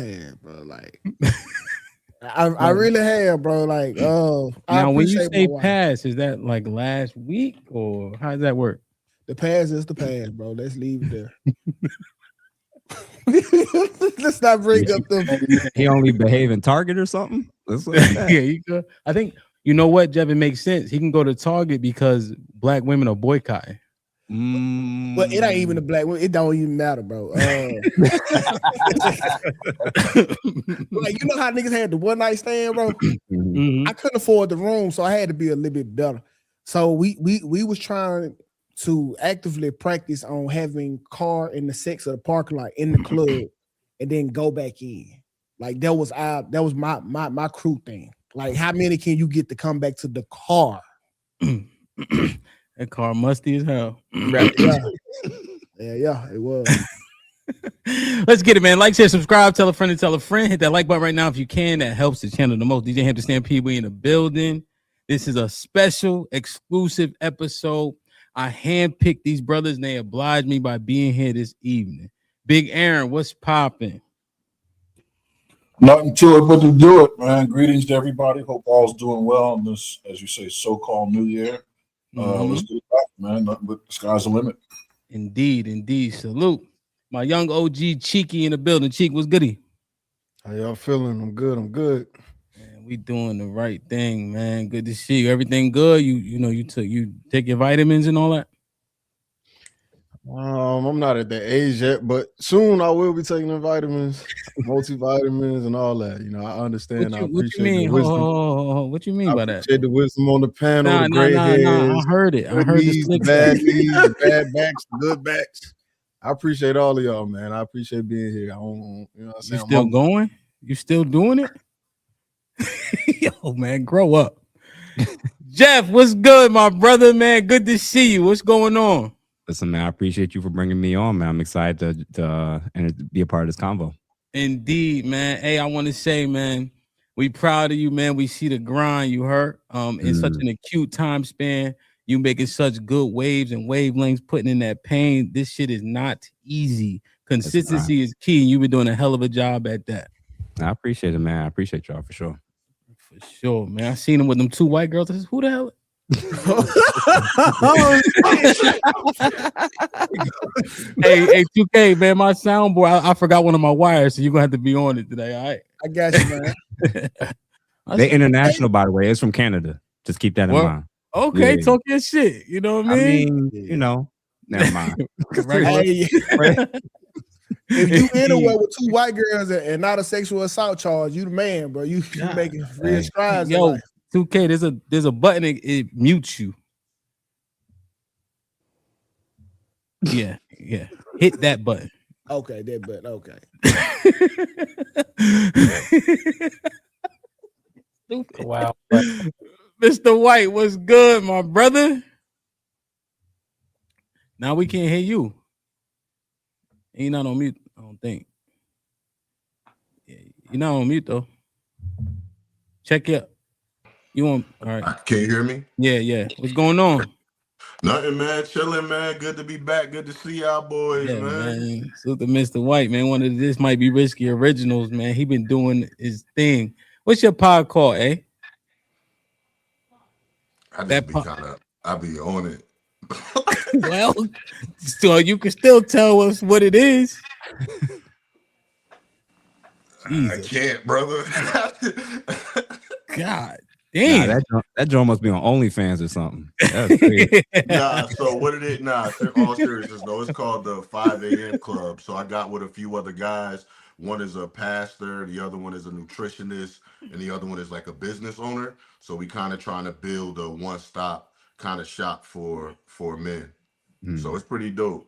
past, bro. Like, I really have, bro. Like, I Now, when you appreciate my say wife. past, is that like last week or how does that work? The past is the past, bro. Let's leave it there. Let's not bring up the. He only behave in Target or something. Let's look at that. Yeah, you could. I think you know what, Jeff. It makes sense. He can go to Target because black women are boycotting. Well, it ain't even the black one. It don't even matter, bro. Like, you know how niggas had the one night stand, bro? Mhm. I couldn't afford the room, so I had to be a little bit better. So we was trying to actively practice on having car in the sex of the parking lot in the club, and then go back in. Like that was my crew thing. Like, how many can you get to come back to the car? That car musty as hell. Yeah, it was. Let's get it, man. Like, share, subscribe, tell a friend, and tell a friend. Hit that like button right now if you can. That helps the channel the most. DJ Hampton Stampede, we in the building. This is a special, exclusive episode. I handpicked these brothers, and they obliged me by being here this evening. Big Aaron, what's popping? Nothing to it but to do it, man. Greetings to everybody. Hope all's doing well on this, as you say, so-called New Year. Let's get it back, man. Nothing but the sky's the limit. Indeed. Salute. My young OG Cheeky in the building. Cheek, what's goody? How y'all feeling? I'm good. Man, we doing the right thing, man. Good to see you. Everything good? You take your vitamins and all that? I'm not at that age yet, but soon I will be taking the vitamins, multivitamins, and all that. You know, I understand. I What you appreciate mean? the wisdom. What you mean by that? Appreciate the wisdom on the panel, the gray hairs. I heard it. I heard knees, the bad knees, the bad backs, the good backs. I appreciate all of y'all, man. I appreciate being here. I don't, you know what I'm saying? You still going? You still doing it? Yo, man, grow up. Jeff, what's good, my brother, man? Good to see you. What's going on? Listen, man, I appreciate you for bringing me on, man. I'm excited to be a part of this convo. Indeed, man. Hey, I want to say, man, we proud of you, man. We see the grind you heard in such an acute time span. You making such good waves and wavelengths, putting in that pain. This shit is not easy. Consistency is key. You've been doing a hell of a job at that. I appreciate it, man. I appreciate y'all for sure. For sure, man. I seen him with them two white girls. I said, who the hell? hey, 2K, man, my soundboard. I forgot one of my wires, so you're gonna have to be on it today. All right. I got you, man. They're international, by the way. It's from Canada. Just keep that in mind. Okay, yeah. Talk your shit. You know what I mean? You know, never mind. Hey, if you anywhere with two white girls and not a sexual assault charge, you the man, bro. You making real strides. Yo, 2K, there's a button it mutes you. Yeah. Hit that button. Okay, that button. Okay. Wow. Mr. White, what's good, my brother? Now we can't hear you. He not on mute, I don't think. Yeah, you're not on mute though. Check it. You on? All right. Can you hear me? Yeah. What's going on? Nothing, man. Chilling, man. Good to be back. Good to see y'all boys, man. Salute to Mr. White, man. One of this might be risky originals, man. He been doing his thing. What's your pod called, eh? I be on it. Well, so you can still tell us what it is. I can't, brother. God damn. Nah, that joint must be on OnlyFans or something. That's crazy. Nah, so what it is, all seriousness though, it's called the 5 a.m. Club. So I got with a few other guys. One is a pastor, the other one is a nutritionist, and the other one is like a business owner. So we kind of trying to build a one-stop kind of shop for men. So it's pretty dope.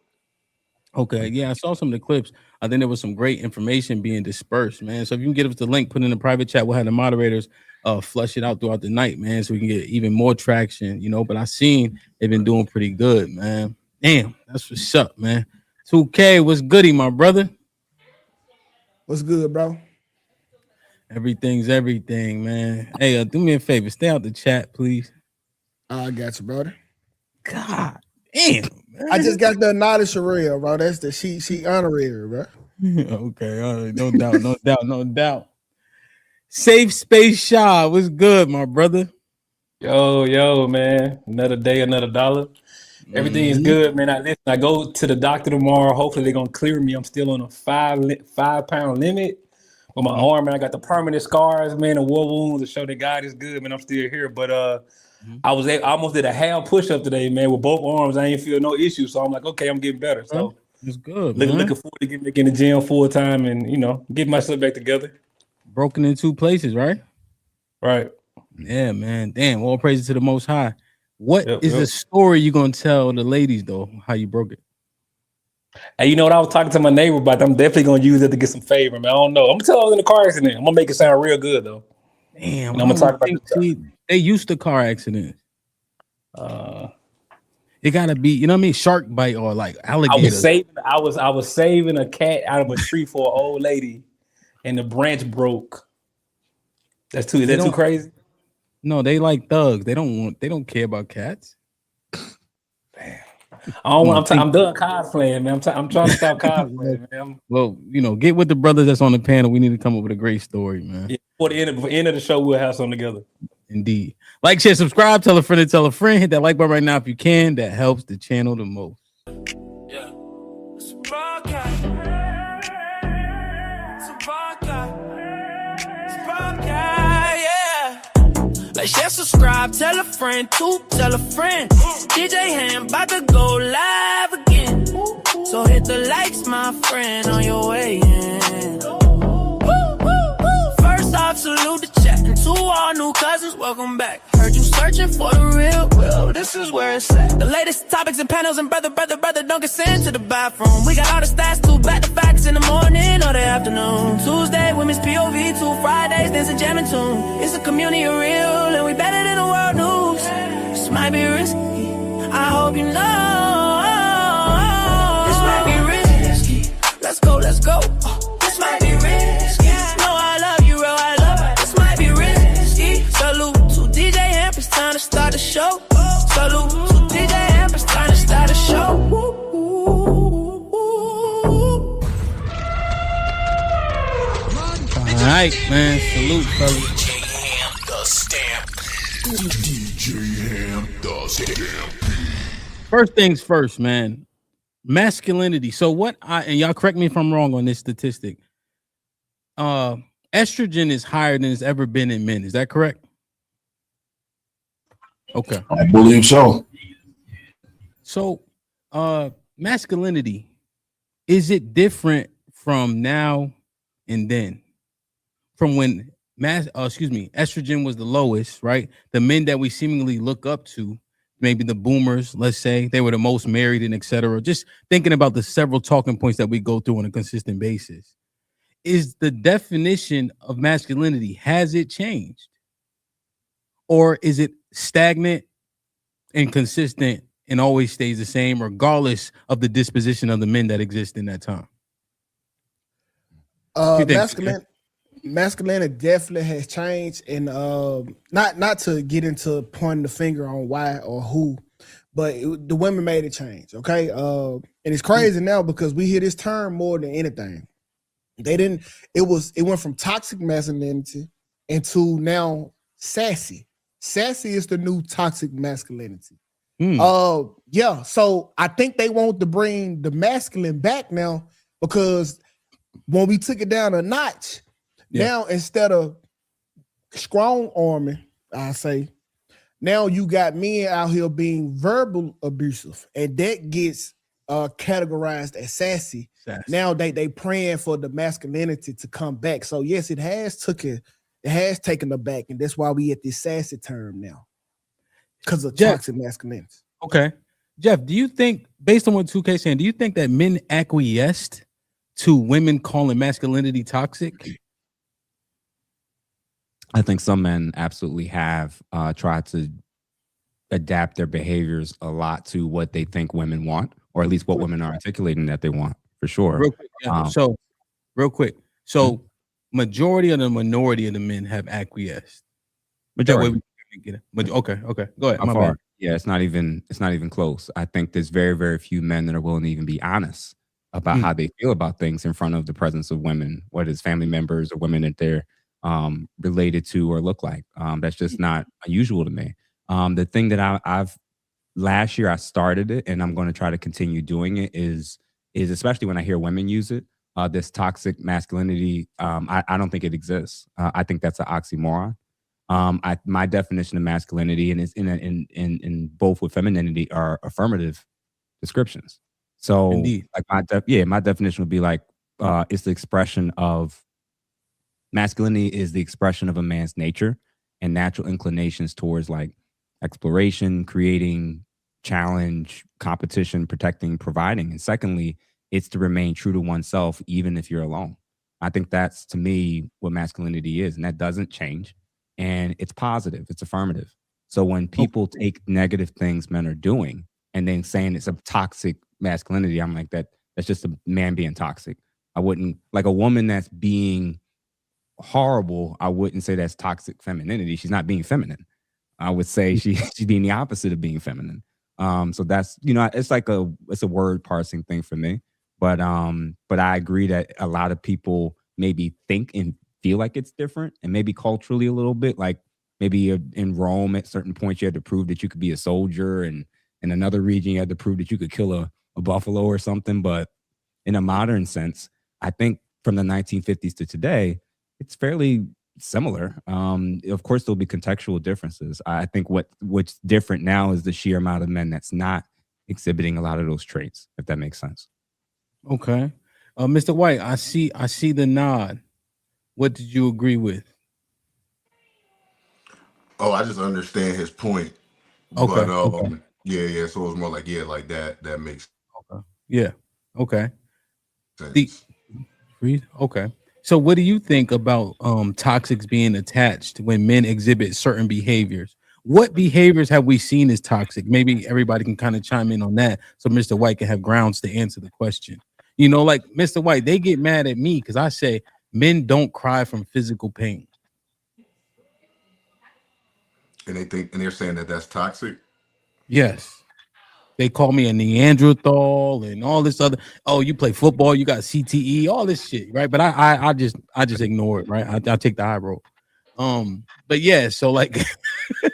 Okay, yeah, I saw some of the clips. I think there was some great information being dispersed, man. So if you can get us the link, put in the private chat, we'll have the moderators flush it out throughout the night, man, so we can get even more traction, you know. But I seen they've been doing pretty good, man. Damn, that's what's up, man. 2K, what's goody, my brother? What's good, bro? Everything's everything, man. Hey, do me a favor, stay out the chat, please. I got you, brother. God damn, man. I just got the knowledge Sherelle, bro. That's the she honorary, bro. Okay, all right, no doubt, no doubt, no doubt. Safe Space Shaw, what's good, my brother? Yo, man. Another day, another dollar. Everything is good, man. I go to the doctor tomorrow. Hopefully they're gonna clear me. I'm still on a 5 pound limit with my arm, and I got the permanent scars, man, and war wounds to show that God is good, man. I'm still here. But I almost did a half push-up today, man, with both arms. I ain't feel no issue. So I'm like, okay, I'm getting better. So it's good, looking forward to getting back in the gym full time and get myself back together. Broken in 2 places, right? Right. Yeah, man. Damn, all praises to the Most High. What is the story you gonna tell the ladies though? How you broke it? Hey, you know what? I was talking to my neighbor about. I'm definitely gonna use it to get some favor, man. I don't know. I'm gonna tell her I was in a car accident. I'm gonna make it sound real good though. Damn, and I'm gonna talk about they used to car accidents. It gotta be, you know what I mean, shark bite or like alligator. I was saving a cat out of a tree for an old lady, and the branch broke. Is that too crazy? No, they like thugs. They don't care about cats. Damn. I'm done cosplaying, man. I'm trying to stop cosplaying, man. Well, get with the brothers that's on the panel. We need to come up with a great story, man. Yeah, before the end of the show, we'll have something together. Indeed. Like, share, subscribe, tell a friend to tell a friend. Hit that like button right now if you can. That helps the channel the most. Yeah. Like, share, subscribe, tell a friend to tell a friend. DJ HAMP about to go live again. So hit the likes, my friend, on your way in. First off, salute the chat. And to all new cousins, welcome back. Heard you searching for the real. Well, this is where it's at. The latest topics and panels, and brother, don't get sent to the bathroom. We got all the stats, too, back to facts in the morning or the afternoon. Tuesday, women's POV, 2 Fridays, dancing, jamming tune. It's a community of real, and we better than the world news. This might be risky, I hope you know. This might be risky. Let's go, let's go. This might be risky. No, I love you, real, I love it. This might be risky. Salute to DJ HAMP, it's time to start the show. Salute to DJ HAMP, it's time to start the show. All right, man. Salute, fellas. DJ HAMP, the stamp. DJ HAMP, the stamp. First things first, man. Masculinity. So and y'all correct me if I'm wrong on this statistic. Estrogen is higher than it's ever been in men. Is that correct? Okay. I believe so. So, masculinity, is it different from now and then? From when estrogen was the lowest, right? The men that we seemingly look up to, maybe the boomers, let's say, they were the most married and etc. Just thinking about the several talking points that we go through on a consistent basis. Is the definition of masculinity, has it changed? Or is it stagnant and consistent and always stays the same, regardless of the disposition of the men that exist in that time? Masculinity definitely has changed, and not to get into pointing the finger on why or who, but the women made a change. Okay, and it's crazy now because we hear this term more than anything. It went from toxic masculinity into now sassy. Sassy is the new toxic masculinity. Yeah. So I think they want to bring the masculine back now, because when we took it down a notch, now instead of strong arming, I say, now you got men out here being verbal abusive, and that gets categorized as sassy. Now they praying for the masculinity to come back. So yes, it has taken the back, and that's why we at this sassy term now, because of toxic masculinity. Okay, Jeff, do you think, based on what 2K saying, do you think that men acquiesced to women calling masculinity toxic? I think some men absolutely have tried to adapt their behaviors a lot to what they think women want, or at least what women are articulating that they want, for sure. Real quick. So majority of the minority of the men have acquiesced. Majority. Okay. Go ahead. How far? Yeah, it's not even close. I think there's very, very few men that are willing to even be honest about how they feel about things in front of the presence of women, whether it's family members or women that they're related to or look like. That's just not unusual to me. The thing that I've last year I started it, and I'm going to try to continue doing it, is especially when I hear women use it, this toxic masculinity. I don't think it exists. I think that's an oxymoron. My definition of masculinity, and it's in both with femininity, are affirmative descriptions. So Indeed. like my definition would be like it's the expression of masculinity is the expression of a man's nature and natural inclinations towards like exploration, creating, challenge, competition, protecting, providing. And secondly, it's to remain true to oneself even if you're alone. I think that's, to me, what masculinity is, and that doesn't change. And it's positive, it's affirmative. So when people take negative things men are doing and then saying it's a toxic masculinity, I'm like, that's just a man being toxic. I wouldn't, like a woman that's being horrible, I wouldn't say that's toxic femininity. She's not being feminine. I would say she's being the opposite of being feminine. So that's, it's like it's a word parsing thing for me. But I agree that a lot of people maybe think and feel like it's different, and maybe culturally a little bit, like maybe in Rome at certain points you had to prove that you could be a soldier, and in another region you had to prove that you could kill a buffalo or something. But in a modern sense, I think from the 1950s to today, it's fairly similar. Of course, there'll be contextual differences. I think what's different now is the sheer amount of men that's not exhibiting a lot of those traits, if that makes sense. Okay. Mr. White, I see the nod. What did you agree with? Oh, I just understand his point. Okay. But yeah. So it was more like, like that makes Okay. Yeah. Okay. sense. Okay. So what do you think about toxics being attached when men exhibit certain behaviors? What behaviors have we seen as toxic? Maybe everybody can kind of chime in on that so Mr. White can have grounds to answer the question. Like Mr. White, they get mad at me because I say men don't cry from physical pain. And they're saying that that's toxic. Yes. They call me a Neanderthal and all this other. Oh, you play football, you got CTE, all this shit, right? But I just ignore it, right? I take the high road. But yeah, so like,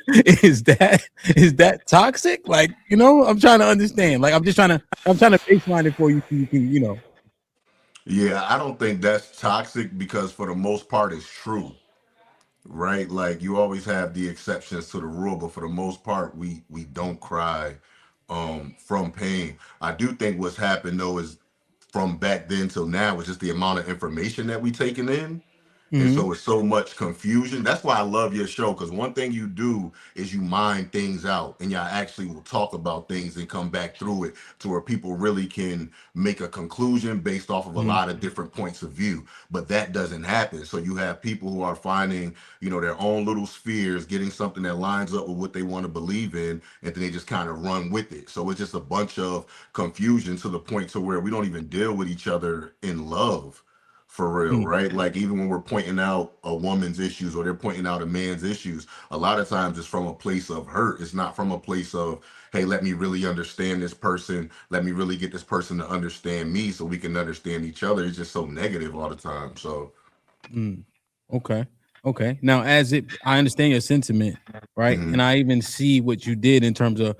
is that toxic? Like, I'm trying to understand. Like, I'm trying to baseline it for you so you can. Yeah, I don't think that's toxic because for the most part it's true. Right? Like you always have the exceptions to the rule, but for the most part, we don't cry from pain. I do think what's happened though is from back then till now is just the amount of information that we taking in. And so it's so much confusion. That's why I love your show, because one thing you do is you mine things out and y'all actually will talk about things and come back through it to where people really can make a conclusion based off of a lot of different points of view. But that doesn't happen. So you have people who are finding, their own little spheres, getting something that lines up with what they want to believe in, and then they just kind of run with it. So it's just a bunch of confusion to the point to where we don't even deal with each other in love. For real, right? Like even when we're pointing out a woman's issues or they're pointing out a man's issues, a lot of times it's from a place of hurt. It's not from a place of, hey, let me really understand this person. Let me really get this person to understand me so we can understand each other. It's just so negative all the time. So, Okay. Now, I understand your sentiment, right? And I even see what you did in terms of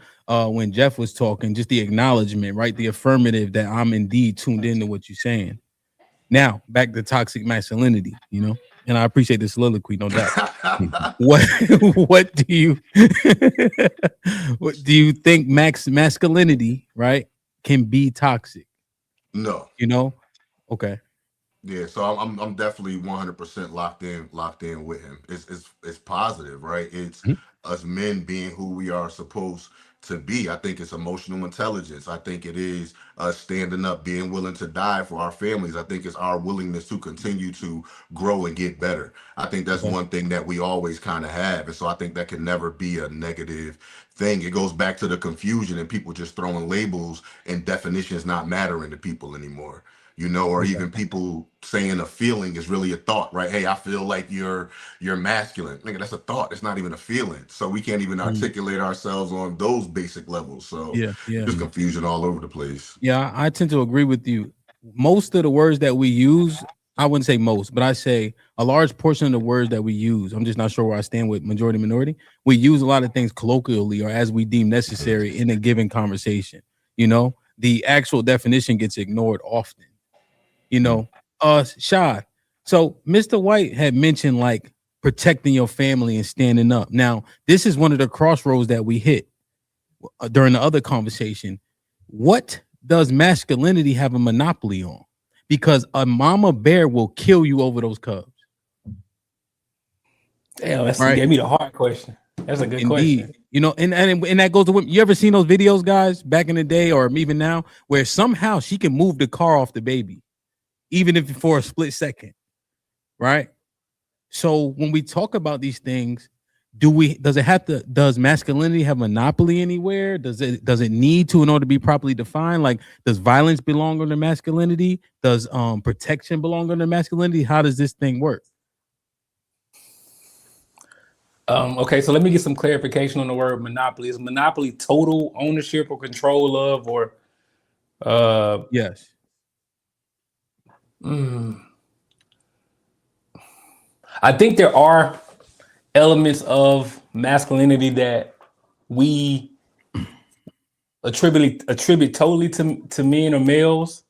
when Jeff was talking, just the acknowledgement, right? The affirmative that I'm indeed tuned into what you're saying. Now, back to toxic masculinity, and I appreciate the soliloquy, no doubt. What do you think masculinity, right, can be toxic? No. Okay. Yeah, so I'm definitely 100% locked in with him. It's positive, right? It's us men being who we are supposed to be. I think it's emotional intelligence. I think it is us standing up, being willing to die for our families. I think it's our willingness to continue to grow and get better. I think that's one thing that we always kind of have. And so I think that can never be a negative thing. It goes back to the confusion and people just throwing labels and definitions not mattering to people anymore. Or even people saying a feeling is really a thought, right? Hey, I feel like you're masculine. Nigga, that's a thought. It's not even a feeling. So we can't even articulate ourselves on those basic levels. So yeah. just confusion all over the place. Yeah, I tend to agree with you. most of the words that we use, I wouldn't say most, but I say a large portion of the words that we use, I'm just not sure where I stand with majority minority. We use a lot of things colloquially or as we deem necessary in a given conversation. You know, the actual definition gets ignored often. You know, Shad. So Mr. White had mentioned like protecting your family and standing up. Now, this is one of the crossroads that we hit during the other conversation. What does masculinity have a monopoly on? Because a mama bear will kill you over those cubs. Damn, that's Right. gave me the hard question. That's a good Indeed. question. You know, and that goes to women. You ever seen those videos, guys, back in the day or even now, where somehow she can move the car off the baby, even if for a split second, right? So when we talk about these things, does masculinity have monopoly anywhere? Does it need to in order to be properly defined? Like, does violence belong under masculinity? Does protection belong under masculinity? How does this thing work? Okay, so let me get some clarification on the word monopoly. Is monopoly total ownership or control of, or Yes. I think there are elements of masculinity that we attribute totally to men or males.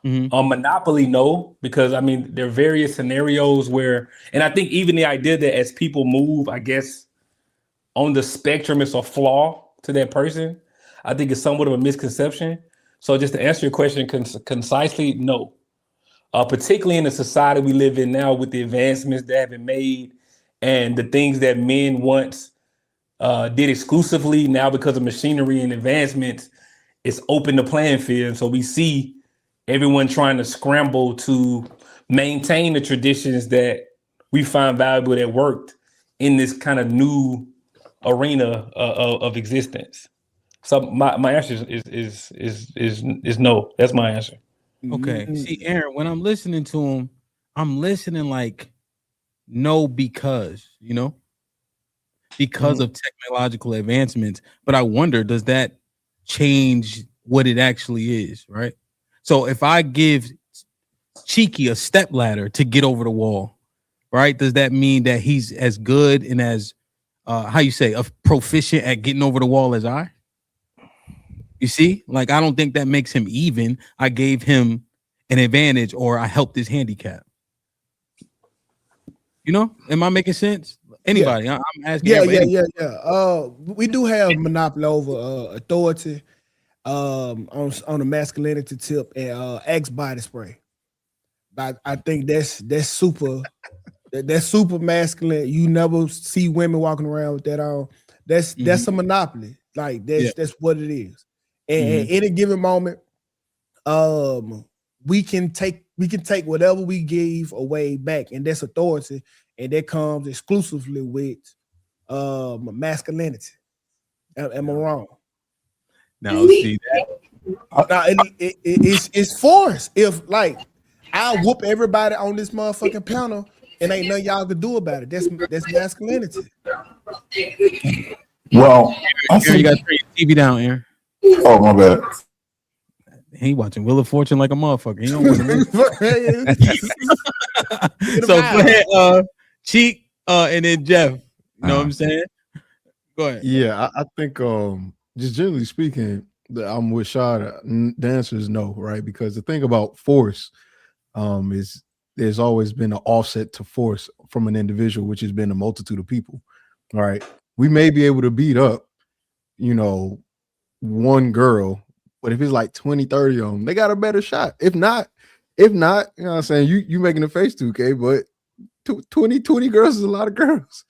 Monopoly, no, because I mean there are various scenarios where, and I think even the idea that as people move, I guess on the spectrum, it's a flaw to that person. I think it's somewhat of a misconception. So just to answer your question concisely, no. Particularly in the society we live in now, with the advancements that have been made and the things that men once did exclusively, now because of machinery and advancements, it's opened the playing field. So we see everyone trying to scramble to maintain the traditions that we find valuable, that worked in this kind of new arena of existence. So my answer is no. That's my answer. Okay. See, Aaron, when I'm listening to him, I'm listening like no, because of technological advancements. But I wonder, does that change what it actually is, right? So if I give Cheeky a step ladder to get over the wall, right? Does that mean that he's as good and as proficient at getting over the wall as I? You see, like, I don't think that makes him even. I gave him an advantage, or I helped his handicap. You know, am I making sense? Anybody? I'm asking. Yeah. We do have monopoly over authority on the masculinity tip and Axe body spray. But I think that's super. That's super masculine. You never see women walking around with that on. That's a monopoly. Like that's what it is. And at any given moment, we can take whatever we gave away back, and that's authority, and that comes exclusively with masculinity. Am I wrong? Now see that. Now it's force. If like I'll whoop everybody on this motherfucking panel, and ain't nothing y'all could do about it. That's masculinity. Well, Aaron, you got to turn your TV down, Aaron. Oh, my bad. He watching Wheel of Fortune like a motherfucker. He don't want to. So go ahead, Cheek, and then Jeff. You know what I'm saying? Go ahead. Yeah, I think just generally speaking, I'm with Shad. The answer is no, right? Because the thing about force is there's always been an offset to force from an individual, which has been a multitude of people. All right. We may be able to beat up, one girl, but if it's like 20, 30 of them, they got a better shot. If not, you know what I'm saying? You making a face 2K, but 20 girls is a lot of girls.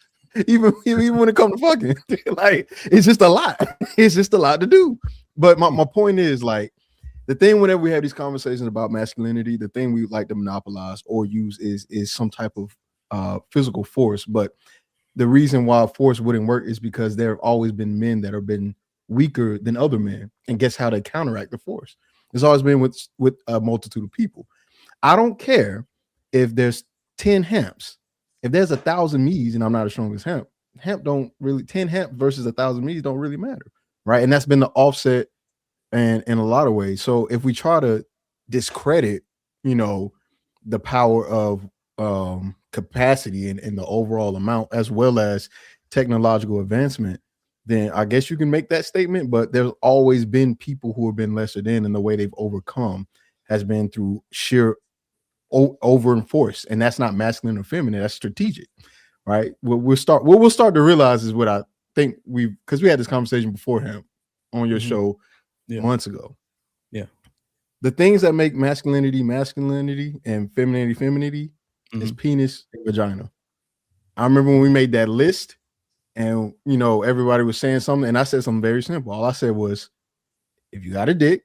Even when it comes to fucking, like, it's just a lot. It's just a lot to do. But my point is, like, the thing whenever we have these conversations about masculinity, the thing we like to monopolize or use is some type of physical force. But the reason why force wouldn't work is because there have always been men that have been weaker than other men, and guess how they counteract the force? It's always been with a multitude of people. I don't care if there's 10 hamps. If there's 1,000 me's and I'm not as strong as hamp don't really 10 hamp versus 1,000 me's don't really matter, right? And that's been the offset and in a lot of ways. So if we try to discredit the power of capacity and the overall amount, as well as technological advancement, then I guess you can make that statement. But there's always been people who have been lesser than, and the way they've overcome has been through sheer over enforce, and that's not masculine or feminine, that's strategic, right? What we'll start to realize is what I think because we had this conversation beforehand on your show months ago. Yeah. The things that make masculinity and femininity is penis and vagina. I remember when we made that list and everybody was saying something, and I said something very simple. All I said was, if you got a dick,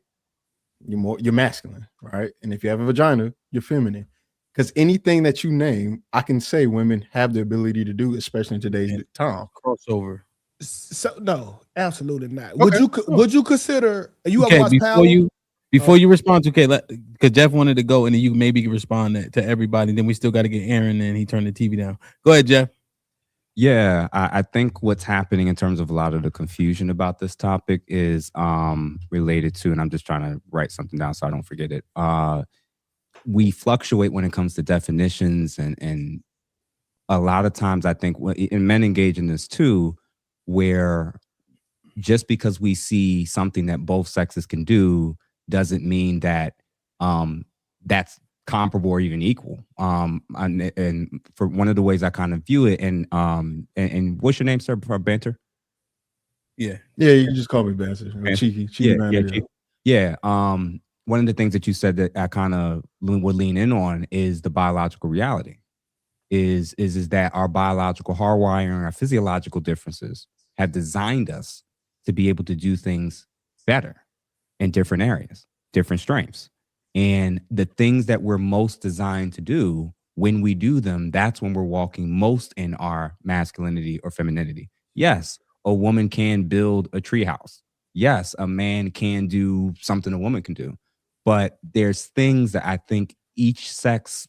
you're masculine, right? And if you have a vagina, you're feminine. Because anything that you name, I can say women have the ability to do, especially in today's time. Crossover. So no, absolutely not. Okay. Would you consider you Okay, ever watch Power? Before you respond to because Jeff wanted to go, and then you maybe respond to everybody. Then we still got to get Aaron, and he turned the TV down. Go ahead, Jeff. Yeah, I think what's happening in terms of a lot of the confusion about this topic is related to, and I'm just trying to write something down so I don't forget it. We fluctuate when it comes to definitions, and a lot of times I think, and men engage in this too, where just because we see something that both sexes can do doesn't mean that that's comparable or even equal. And for one of the ways I kind of view it, and what's your name, sir, for banter? Yeah, you can just call me Banter. Cheeky Banter. Yeah. One of the things that you said that I kind of would lean in on is the biological reality. Is that our biological hardwiring and our physiological differences have designed us to be able to do things better in different areas, different strengths. And the things that we're most designed to do, when we do them, that's when we're walking most in our masculinity or femininity. Yes, a woman can build a treehouse. Yes, a man can do something a woman can do. But there's things that I think each sex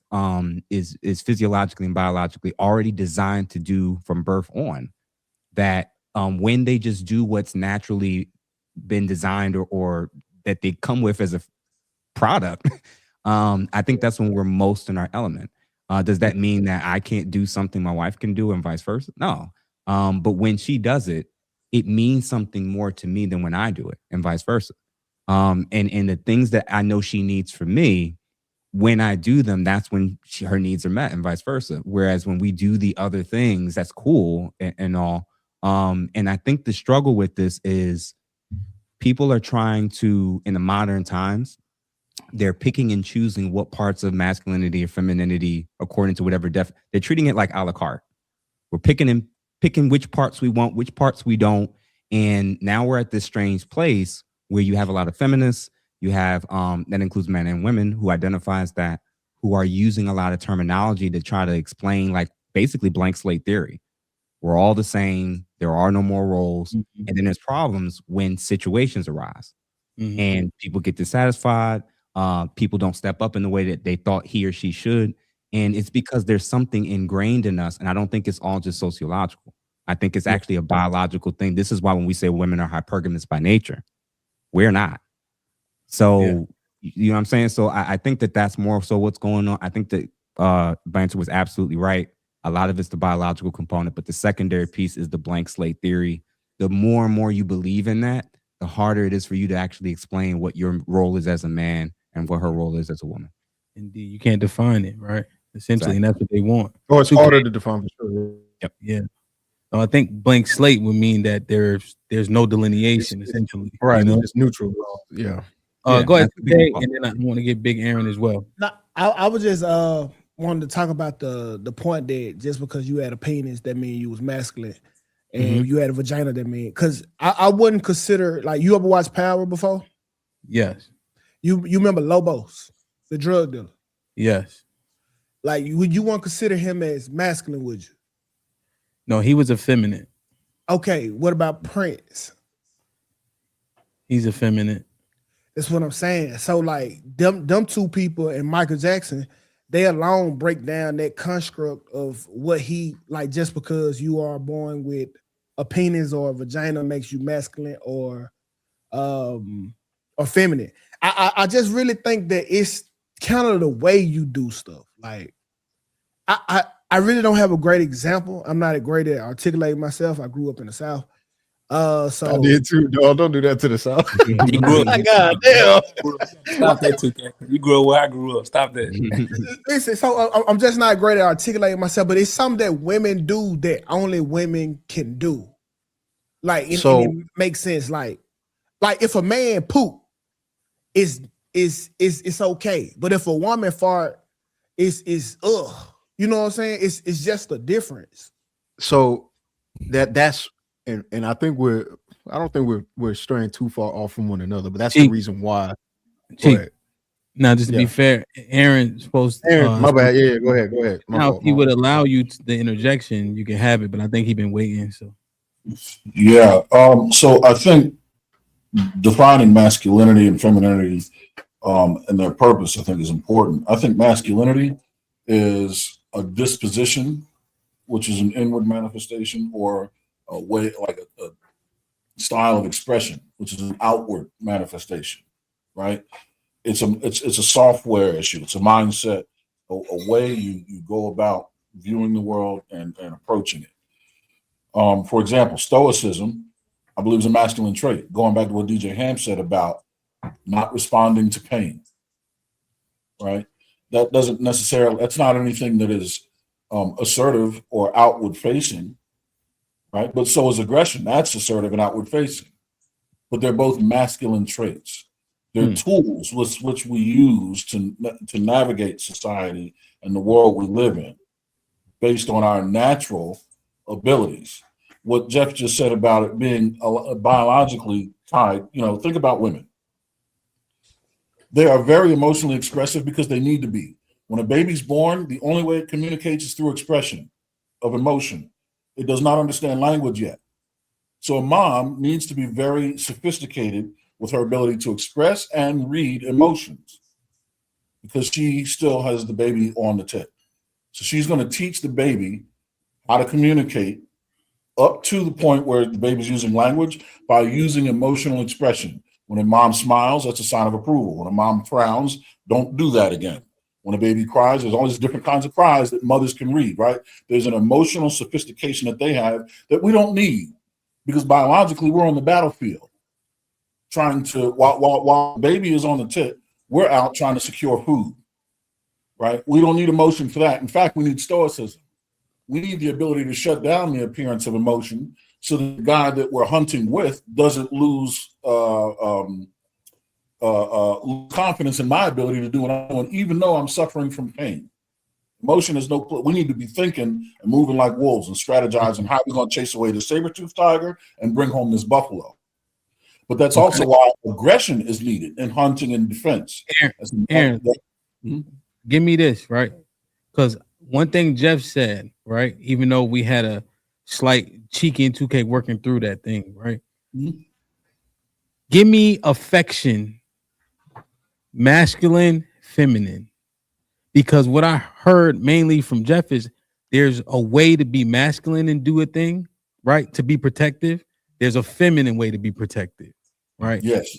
is physiologically and biologically already designed to do from birth on, that when they just do what's naturally been designed or that they come with as a product, I think that's when we're most in our element. Does that mean that I can't do something my wife can do and vice versa? No. But when she does it, it means something more to me than when I do it and vice versa. And the things that I know she needs from me, when I do them, that's when her needs are met and vice versa. Whereas when we do the other things, that's cool and all. And I think the struggle with this is people are trying to, in the modern times, they're picking and choosing what parts of masculinity or femininity, according to whatever they're treating it like a la carte. We're picking which parts we want, which parts we don't. And now we're at this strange place where you have a lot of feminists, you have, that includes men and women who identifies that, who are using a lot of terminology to try to explain like basically blank slate theory. We're all the same. There are no more roles. Mm-hmm. And then there's problems when situations arise. Mm-hmm. And people get dissatisfied. People don't step up in the way that they thought he or she should. And it's because there's something ingrained in us. And I don't think it's all just sociological. I think it's actually a biological thing. This is why when we say women are hypergamous by nature, we're not. So, you know what I'm saying? So I think that's more so what's going on. I think that Banter was absolutely right. A lot of it's the biological component, but the secondary piece is the blank slate theory. The more and more you believe in that, the harder it is for you to actually explain what your role is as a man and what her role is as a woman. Indeed, you can't define it, right? Essentially, exactly. And that's what they want. Oh, it's harder to define for sure. Yep. Yeah. I think blank slate would mean that there's no delineation, essentially. Right. You know? It's neutral. Yeah. Go ahead, today, and then I want to get Big Aaron as well. No, I was just wanted to talk about the point that just because you had a penis, that means you was masculine, and you had a vagina, that mean, because I wouldn't consider, like, you ever watched Power before? Yes. You remember Lobos, the drug dealer? Yes. Like, would you want to consider him as masculine? Would you? No, he was effeminate. Okay, what about Prince? He's effeminate. That's what I'm saying. So, like, them two people and Michael Jackson, they alone break down that construct of what he, like, just because you are born with a penis or a vagina makes you masculine or feminine. I just really think that it's kind of the way you do stuff. Like I really don't have a great example. I'm not great at articulating myself. I grew up in the South. So I did too, dog. Don't do that to the South. You grew up. God damn. Stop that too, Ken. You grew up where I grew up. Stop that. Listen, so I'm just not great at articulating myself, but it's something that women do that only women can do. Like, and it makes sense. Like if a man poop, it's okay, but if a woman fart, is ugh. You know what I'm saying? It's just a difference. So that's and I think I don't think we're straying too far off from one another, but that's the reason why. Now, just to be fair, Aaron's supposed to. My bad. Yeah, go ahead. Now, if he would allow you the interjection, you can have it, but I think he's been waiting. So, yeah. So I think defining masculinity and femininity and their purpose, I think, is important. I think masculinity is a disposition, which is an inward manifestation, or a way, like a style of expression, which is an outward manifestation, right? It's a software issue. It's a mindset, a way you go about viewing the world and approaching it. For example, stoicism, I believe, is a masculine trait. Going back to what DJ HAMP said about not responding to pain, right? That doesn't necessarily, that's not anything that is assertive or outward facing, right? But so is aggression. That's assertive and outward facing. But they're both masculine traits. They're tools which we use to navigate society and the world we live in based on our natural abilities. What Jeff just said about it being biologically tied, think about women. They are very emotionally expressive because they need to be. When a baby's born, the only way it communicates is through expression of emotion. It does not understand language yet. So a mom needs to be very sophisticated with her ability to express and read emotions because she still has the baby on the tip. So she's going to teach the baby how to communicate up to the point where the baby's using language by using emotional expression. When a mom smiles, that's a sign of approval. When a mom frowns, don't do that again. When a baby cries, there's all these different kinds of cries that mothers can read, right? There's an emotional sophistication that they have that we don't need because biologically we're on the battlefield trying to, while baby is on the tip, we're out trying to secure food, right? We don't need emotion for that. In fact, we need stoicism. We need the ability to shut down the appearance of emotion so that the guy that we're hunting with doesn't lose confidence in my ability to do what I'm doing, even though I'm suffering from pain. Emotion is we need to be thinking and moving like wolves and strategizing how we're going to chase away the saber-toothed tiger and bring home this buffalo. But that's also why aggression is needed in hunting and defense. Aaron, give me this, right? Because one thing Jeff said, right, even though we had a slight cheeky and 2K working through that thing, right? Give me affection, masculine, feminine. Because what I heard mainly from Jeff is there's a way to be masculine and do a thing, right? To be protective. There's a feminine way to be protective, right? Yes.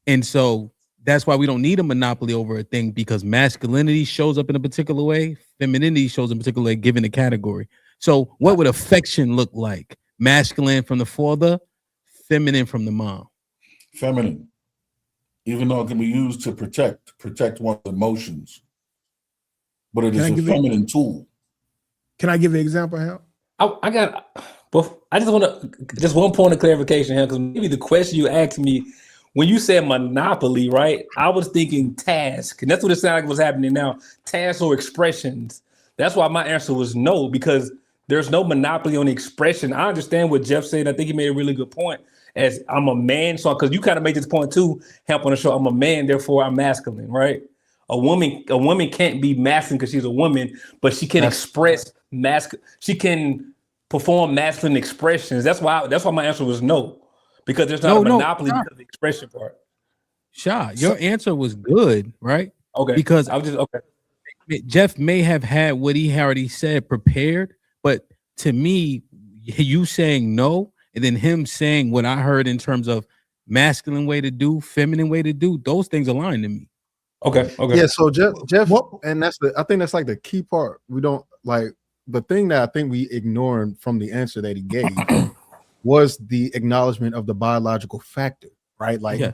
And so that's why we don't need a monopoly over a thing, because masculinity shows up in a particular way, femininity shows in a particular way, given the category. So what would affection look like? Masculine from the father, feminine from the mom. Feminine, even though it can be used to protect one's emotions, but it is a feminine tool. Can I give an example, Hal? I just want to, just one point of clarification here, because maybe the question you asked me, when you said monopoly, right? I was thinking task, and that's what it sounded like was happening now. Tasks or expressions. That's why my answer was no, because there's no monopoly on the expression. I understand what Jeff said. I think he made a really good point. As I'm a man, so because you kind of made this point too, help on the show. I'm a man, therefore I'm masculine, right? A woman can't be masculine because she's a woman, but she can express masculine. She can perform masculine expressions. That's why my answer was no, because there's not a monopoly because of the expression part. Your answer was good, right? Okay, because I was just Jeff may have had what he already said prepared, but to me, you saying no, and then him saying what I heard in terms of masculine way to do, feminine way to do, those things align to me. Okay. Yeah, so Jeff, What? and I think that's like the key part. We don't like the thing that I think we ignored from the answer that he gave was the acknowledgement of the biological factor, right? Like Yes.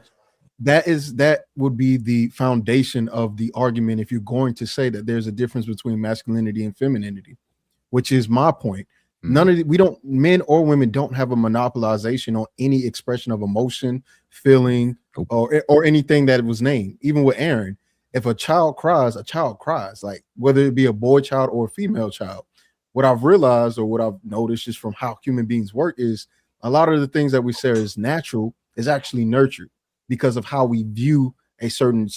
that would be the foundation of the argument if you're going to say that there's a difference between masculinity and femininity, which is my point. None of men or women don't have a monopolization on any expression of emotion, feeling, or anything that was named. Even with Aaron, if a child cries, like whether it be a boy child or a female child. What I've realized or what I've noticed just from how human beings work is a lot of the things that we say is natural is actually nurtured because of how we view a certain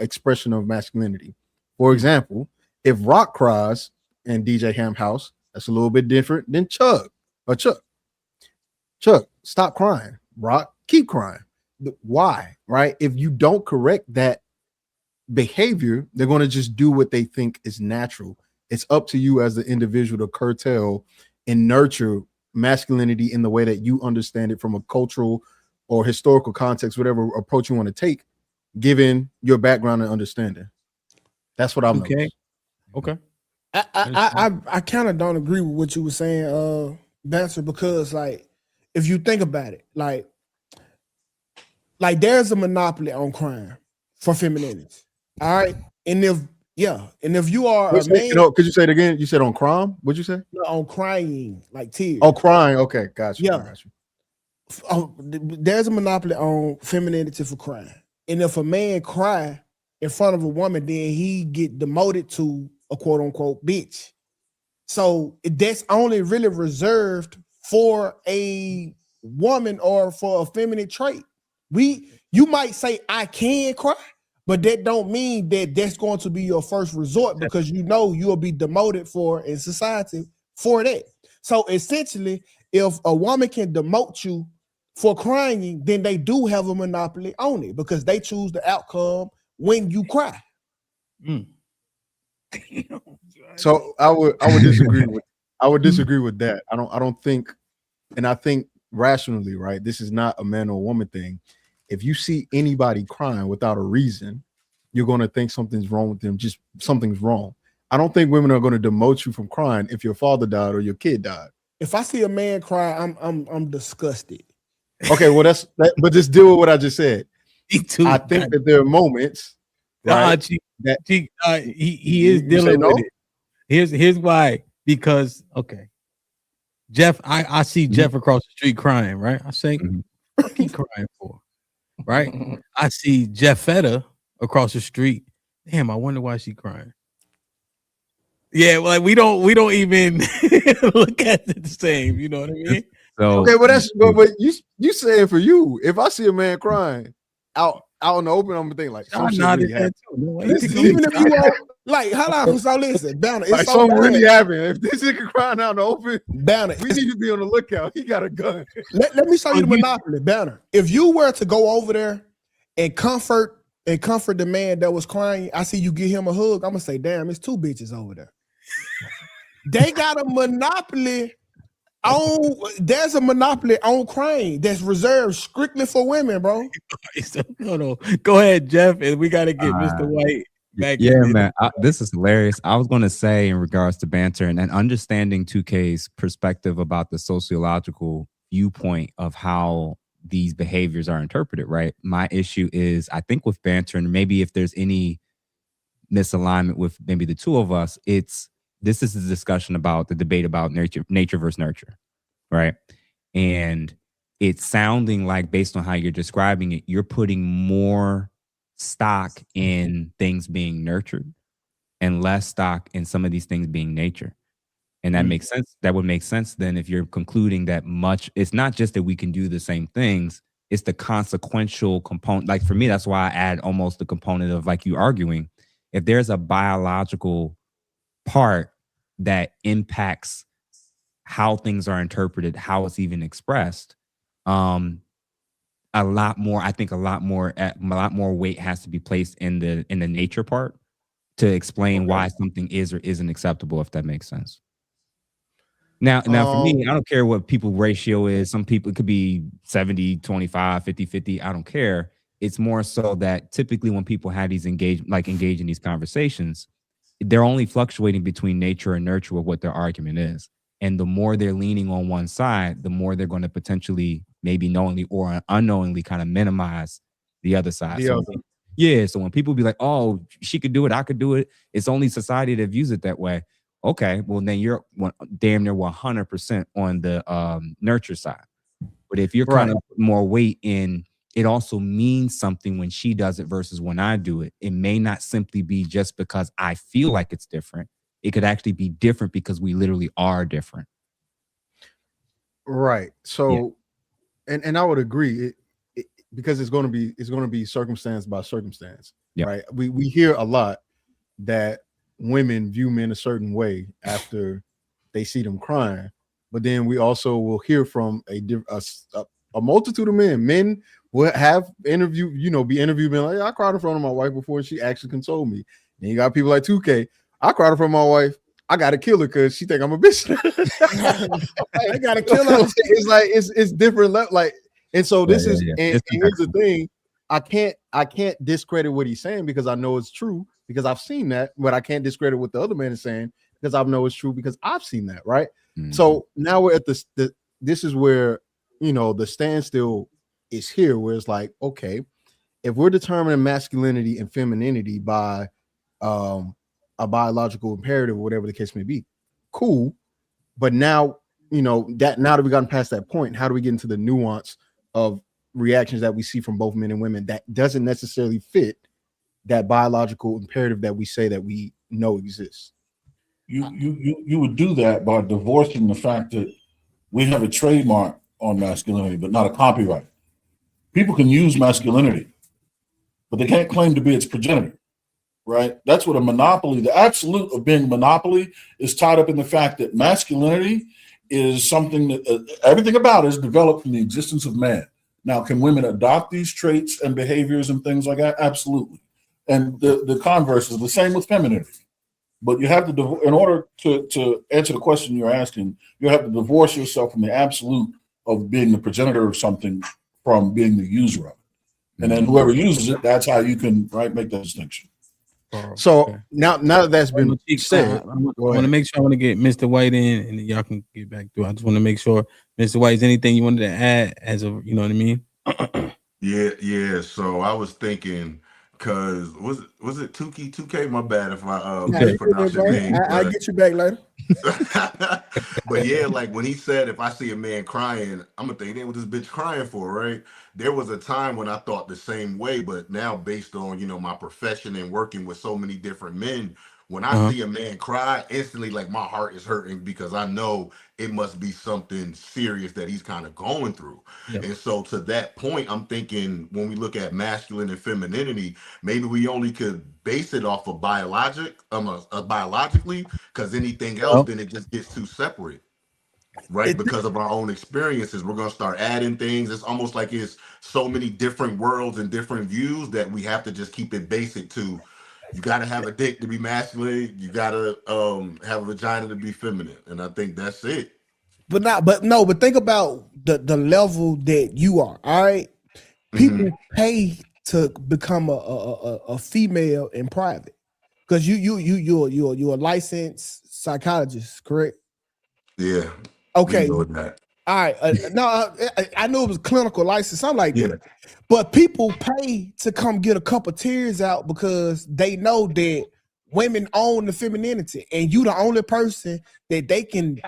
expression of masculinity. For example, if Rock cries in DJ Ham house, that's a little bit different than Chuck. Chuck, stop crying. Rock, keep crying. Why? Right? If you don't correct that behavior, they're going to just do what they think is natural. It's up to you as the individual to curtail and nurture masculinity in the way that you understand it from a cultural or historical context, whatever approach you want to take, given your background and understanding. That's what I'm okay. Okay. I kind of don't agree with what you were saying, Banter, because like if you think about it, like there's a monopoly on crime for femininity. All right. And if you are a man, could you say it again? You said on crime? What'd you say? No, on crying, like tears. Oh, crying. Okay, gotcha. Yeah. Gotcha. There's a monopoly on femininity for crying. And if a man cry in front of a woman, then he get demoted to a quote unquote bitch. So that's only really reserved for a woman or for a feminine trait. You might say I can cry, but that don't mean that that's going to be your first resort because you know you'll be demoted in society for that. So essentially, if a woman can demote you for crying, then they do have a monopoly on it because they choose the outcome when you cry. So I would disagree with that. I don't think, and I think rationally, right? This is not a man or woman thing. If you see anybody crying without a reason, you're going to think something's wrong with them. Just something's wrong. I don't think women are going to demote you from crying if your father died or your kid died. If I see a man cry, I'm disgusted. Okay, well but just deal with what I just said. I think that there are moments, right? He is dealing with it. Here's why. Because Jeff, I see Jeff across the street crying, right? I say, what he crying for? Right? I see Jeffetta across the street. Damn, I wonder why she crying. Yeah, like we don't even look at it the same. You know what I mean? So okay, well that's but you saying for you. If I see a man crying out in the open, I'm gonna think like some shit really happened. Even if you are like, hold on, so listen, Banner, it's like so something bad. really happened. If this nigga crying out in the open, Banner, we need to be on the lookout. He got a gun. Let me show you the monopoly, Banner. If you were to go over there and comfort the man that was crying, I see you give him a hug. I'm gonna say, damn, it's two bitches over there. They got a monopoly on. There's a monopoly on crying that's reserved strictly for women, bro. No. Go ahead, Jeff, and we got to get Mr. White back. Yeah, man, this is hilarious. I was going to say in regards to banter and understanding 2K's perspective about the sociological viewpoint of how these behaviors are interpreted, right? My issue is, I think with banter, and maybe if there's any misalignment with maybe the two of us, this is the discussion about the debate about nature versus nurture, right? And it's sounding like, based on how you're describing it, you're putting more stock in things being nurtured and less stock in some of these things being nature. And that makes sense. That would make sense then if you're concluding that it's not just that we can do the same things, it's the consequential component. Like for me, that's why I add almost the component of like you arguing, if there's a biological part that impacts how things are interpreted, how it's even expressed, a lot more weight has to be placed in the nature part to explain why something is or isn't acceptable, if that makes sense. Now for me, I don't care what people ratio is. Some people, it could be 70, 25, 50, 50. I don't care. It's more so that typically when people have these engage in these conversations, they're only fluctuating between nature and nurture with what their argument is. And the more they're leaning on one side, the more they're going to potentially, maybe knowingly or unknowingly, kind of minimize the other side. So when people be like, oh, she could do it, I could do it, it's only society that views it that way. Okay, well, then you're damn near 100% on the nurture side. But if you're kind of more weight in, it also means something when she does it versus when I do it. It may not simply be just because I feel like it's different. It could actually be different because we literally are different. Right. So, and I would agree because it's going to be circumstance by circumstance. Yep. Right. We hear a lot that women view men a certain way after they see them crying, but then we also will hear from a multitude of men. Men will have be interviewed being like, I cried in front of my wife before and she actually consoled me. And you got people like 2K. I cried in front of my wife. I gotta kill her because she think I'm a bitch. I gotta kill her. It's like it's different. Like, and so this is and here's the thing. I can't discredit what he's saying because I know it's true because I've seen that, but I can't discredit what the other man is saying because I know it's true because I've seen that, right? Mm-hmm. So now we're at this is where the standstill is here, where it's like, okay, if we're determining masculinity and femininity by a biological imperative or whatever the case may be, cool. But now now that we've gotten past that point, how do we get into the nuance of reactions that we see from both men and women that doesn't necessarily fit that biological imperative that we say that we know exists? You would do that by divorcing the fact that we have a trademark on masculinity, but not a copyright. People can use masculinity, but they can't claim to be its progenitor, right? That's what a monopoly, the absolute of being a monopoly, is tied up in the fact that masculinity is something that everything about it is developed from the existence of man. Now, can women adopt these traits and behaviors and things like that? Absolutely. And the converse is the same with femininity. But you have to, in order to answer the question you're asking, you have to divorce yourself from the absolute of being the progenitor of something from being the user of it. And then whoever uses it, that's how you can make that distinction. So now that that's been said, I want to make sure I want to get Mr. White in, and then y'all can get back to it. I just want to make sure, Mr. White, is anything you wanted to add as a, you know what I mean? Yeah. So I was thinking, cause was it 2K? My bad if I mispronounce your name. I get you back later. But yeah, like when he said, if I see a man crying, I'm gonna think, what this bitch crying for, right? There was a time when I thought the same way, but now based on my profession and working with so many different men, when I see a man cry, instantly like my heart is hurting because I know it must be something serious that he's kind of going through. Yep. And so to that point, I'm thinking when we look at masculine and femininity, maybe we only could base it off of biologically, because anything else, then it just gets too separate. Right, because of our own experiences, we're gonna start adding things. It's almost like it's so many different worlds and different views that we have to just keep it basic to. You gotta have a dick to be masculine. You gotta have a vagina to be feminine, and I think that's it. But think about the level that you are. All right, people pay to become a female in private because you're a licensed psychologist, correct? Yeah. Okay. All right. I knew it was clinical license, something like that. But people pay to come get a couple tears out because they know that women own the femininity, and you the only person that they can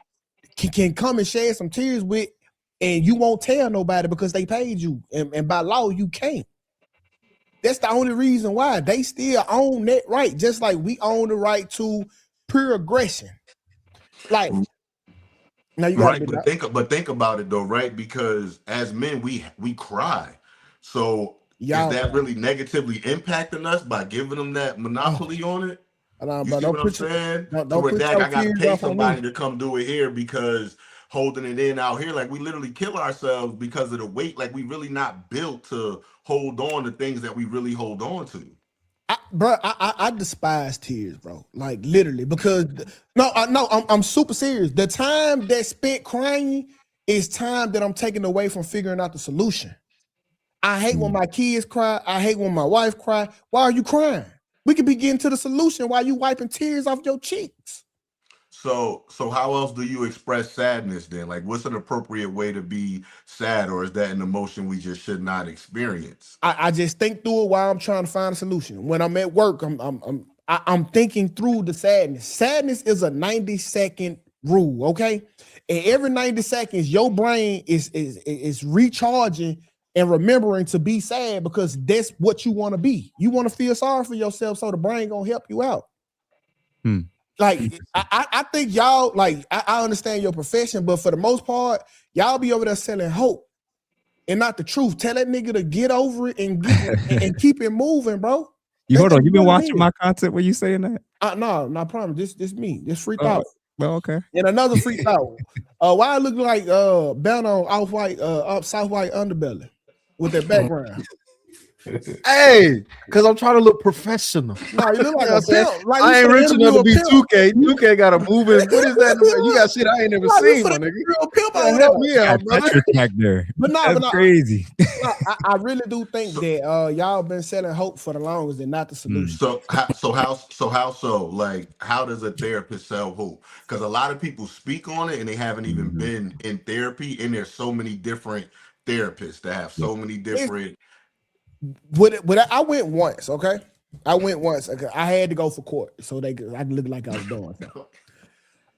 come and share some tears with, and you won't tell nobody because they paid you, and by law you can't. That's the only reason why they still own that right, just like we own the right to pure aggression. Like. Now you right, but think about it though, right? Because as men, we cry. So is that really negatively impacting us by giving them that monopoly on it? You see what I'm saying? I gotta pay somebody to come do it here because holding it in out here, like we literally kill ourselves because of the weight. Like we really not built to hold on to things that we really hold on to. I despise tears, bro. Like literally, because I'm super serious. The time that's spent crying is time that I'm taking away from figuring out the solution. I hate when my kids cry. I hate when my wife cry. Why are you crying? We could be getting to the solution while you wiping tears off your cheeks. So how else do you express sadness then? Like, what's an appropriate way to be sad, or is that an emotion we just should not experience? I just think through it while I'm trying to find a solution. When I'm at work, I'm thinking through the sadness. Sadness is a 90-second rule, okay? And every 90 seconds, your brain is recharging and remembering to be sad because that's what you want to be. You want to feel sorry for yourself, so the brain gonna help you out. Like I think y'all, like I understand your profession, but for the most part, y'all be over there selling hope and not the truth. Tell that nigga to get over it and and keep it moving, bro. Hold on, you been watching my content when you saying that? No, not problem. This me. This freaked out. Well, okay. And another freaked out. Why I look like bound on off-white, soft white underbelly with that background. Hey, because I'm trying to look professional. No, you look like a pimp. Like I ain't rich enough to be 2K. 2K got to move in. What is that? You got shit I ain't never seen, my nigga. Help me out, brother. There. But That's crazy. I really do think that y'all been selling hope for the longest and not the solution. So how? Like, how does a therapist sell hope? Because a lot of people speak on it and they haven't even been in therapy, and there's so many different therapists that have so many different. I went once, okay? I went once. Okay? I had to go for court, so I looked like I was doing something.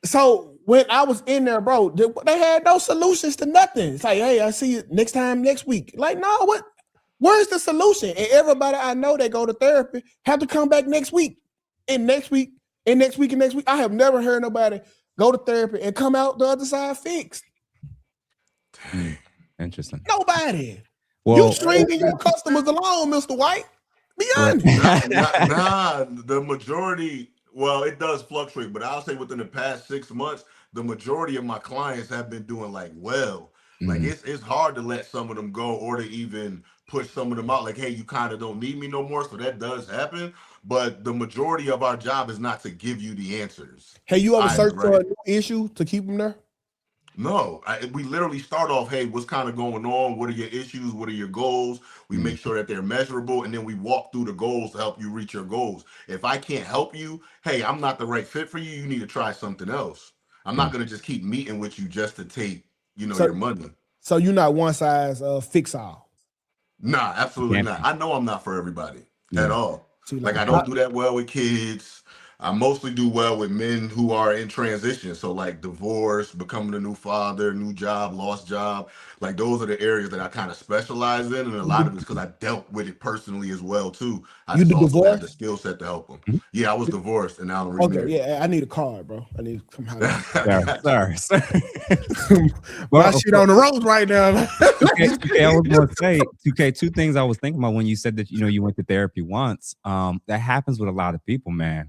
So when I was in there, bro, they had no solutions to nothing. It's like, hey, I see you next week. Like, no, what? Where's the solution? And everybody I know that go to therapy have to come back next week, and next week, and next week, and next week. I have never heard nobody go to therapy and come out the other side fixed. Interesting. Nobody. Well, You stringing your customers along, Mr. White. Be honest. Nah, the majority, well, it does fluctuate, but I'll say within the past 6 months, the majority of my clients have been doing like well. Like it's hard to let some of them go or to even push some of them out. Like, hey, you kind of don't need me no more. So that does happen. But the majority of our job is not to give you the answers. Hey, you ever search for a new issue to keep them there? No, we literally start off, hey, what's kind of going on? What are your issues? What are your goals? We make sure that they're measurable, and then we walk through the goals to help you reach your goals. If I can't help you, hey, I'm not the right fit for you. You need to try something else. I'm not going to just keep meeting with you just to take, your money. So you're not one size fix all. Nah, absolutely not. I know I'm not for everybody at all. Like, I don't do that well with kids. I mostly do well with men who are in transition. So like divorce, becoming a new father, new job, lost job. Like those are the areas that I kind of specialize in. And a lot of it's because I dealt with it personally as well too. I just also have the skill set to help them. Yeah, I was divorced and now I'm remarried. Okay, yeah, I need a card, bro. I need to come Sorry. My shit on the road right now. Okay, I was going to say, 2K, two things I was thinking about when you said that, you went to therapy once. That happens with a lot of people, man.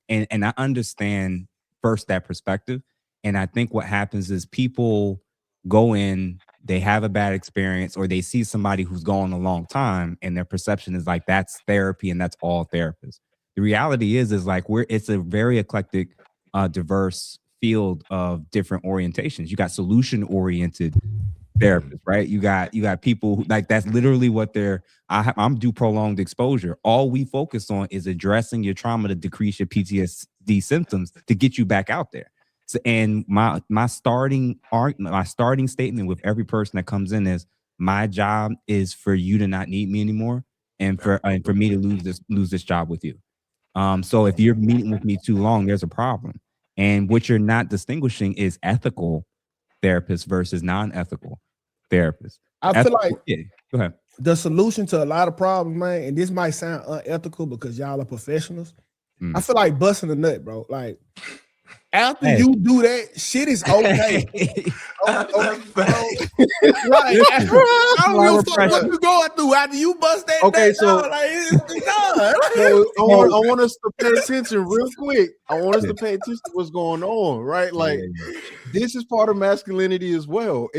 And I understand first that perspective. And I think what happens is people go in, they have a bad experience, or they see somebody who's gone a long time and their perception is like, that's therapy and that's all therapists. The reality is like it's a very eclectic, diverse field of different orientations. You got solution-oriented therapists, right? You got people who, like, that's literally what I'm do prolonged exposure. All we focus on is addressing your trauma to decrease your PTSD symptoms to get you back out there. So, and my starting statement with every person that comes in is, my job is for you to not need me anymore, and for me to lose this job with you. So if you're meeting with me too long, there's a problem. And what you're not distinguishing is ethical therapists versus non-ethical therapists. I feel like go ahead. The solution to a lot of problems, man, and this might sound unethical because y'all are professionals. I feel like busting a nut, bro. Like, after you do that, shit is okay. Like, I don't give a fuck what you going through after you bust that. Okay, so like, it's done. So I want us to pay attention real quick. I want us to pay attention to what's going on, right? Like, this is part of masculinity as well.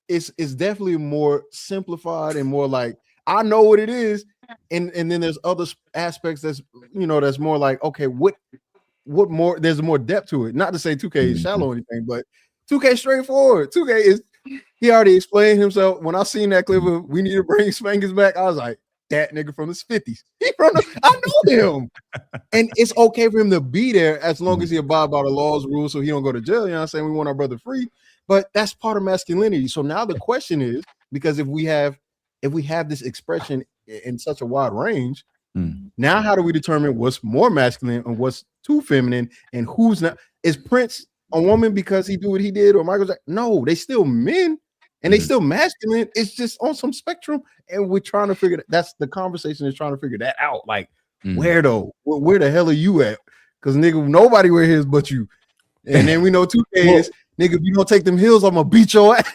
It's definitely more simplified and more like, I know what it is, and then there's other aspects that's that's more like, okay, what more? There's more depth to it. Not to say 2K is shallow or anything, but 2K straightforward. 2K is He already explained himself. When I seen that clip of "We Need to Bring Spankers Back," I was like, "That nigga from the 50s. I know him." And it's okay for him to be there as long as he abide by the laws, rules, so he don't go to jail. You know what I'm saying? We want our brother free, but that's part of masculinity. So now the question is, because if we have this expression in such a wide range, now how do we determine what's more masculine and what's too feminine, and who's not? Is Prince a woman because he do what he did, or Michael Jackson? No, they still men and they still masculine. It's just on some spectrum, and we're trying to figure that. That's the conversation, is trying to figure that out. Like, where though? Where the hell are you at? Because nigga, nobody wear his but you. And then we know 2 days, nigga, if you don't take them heels, I'm gonna beat your ass.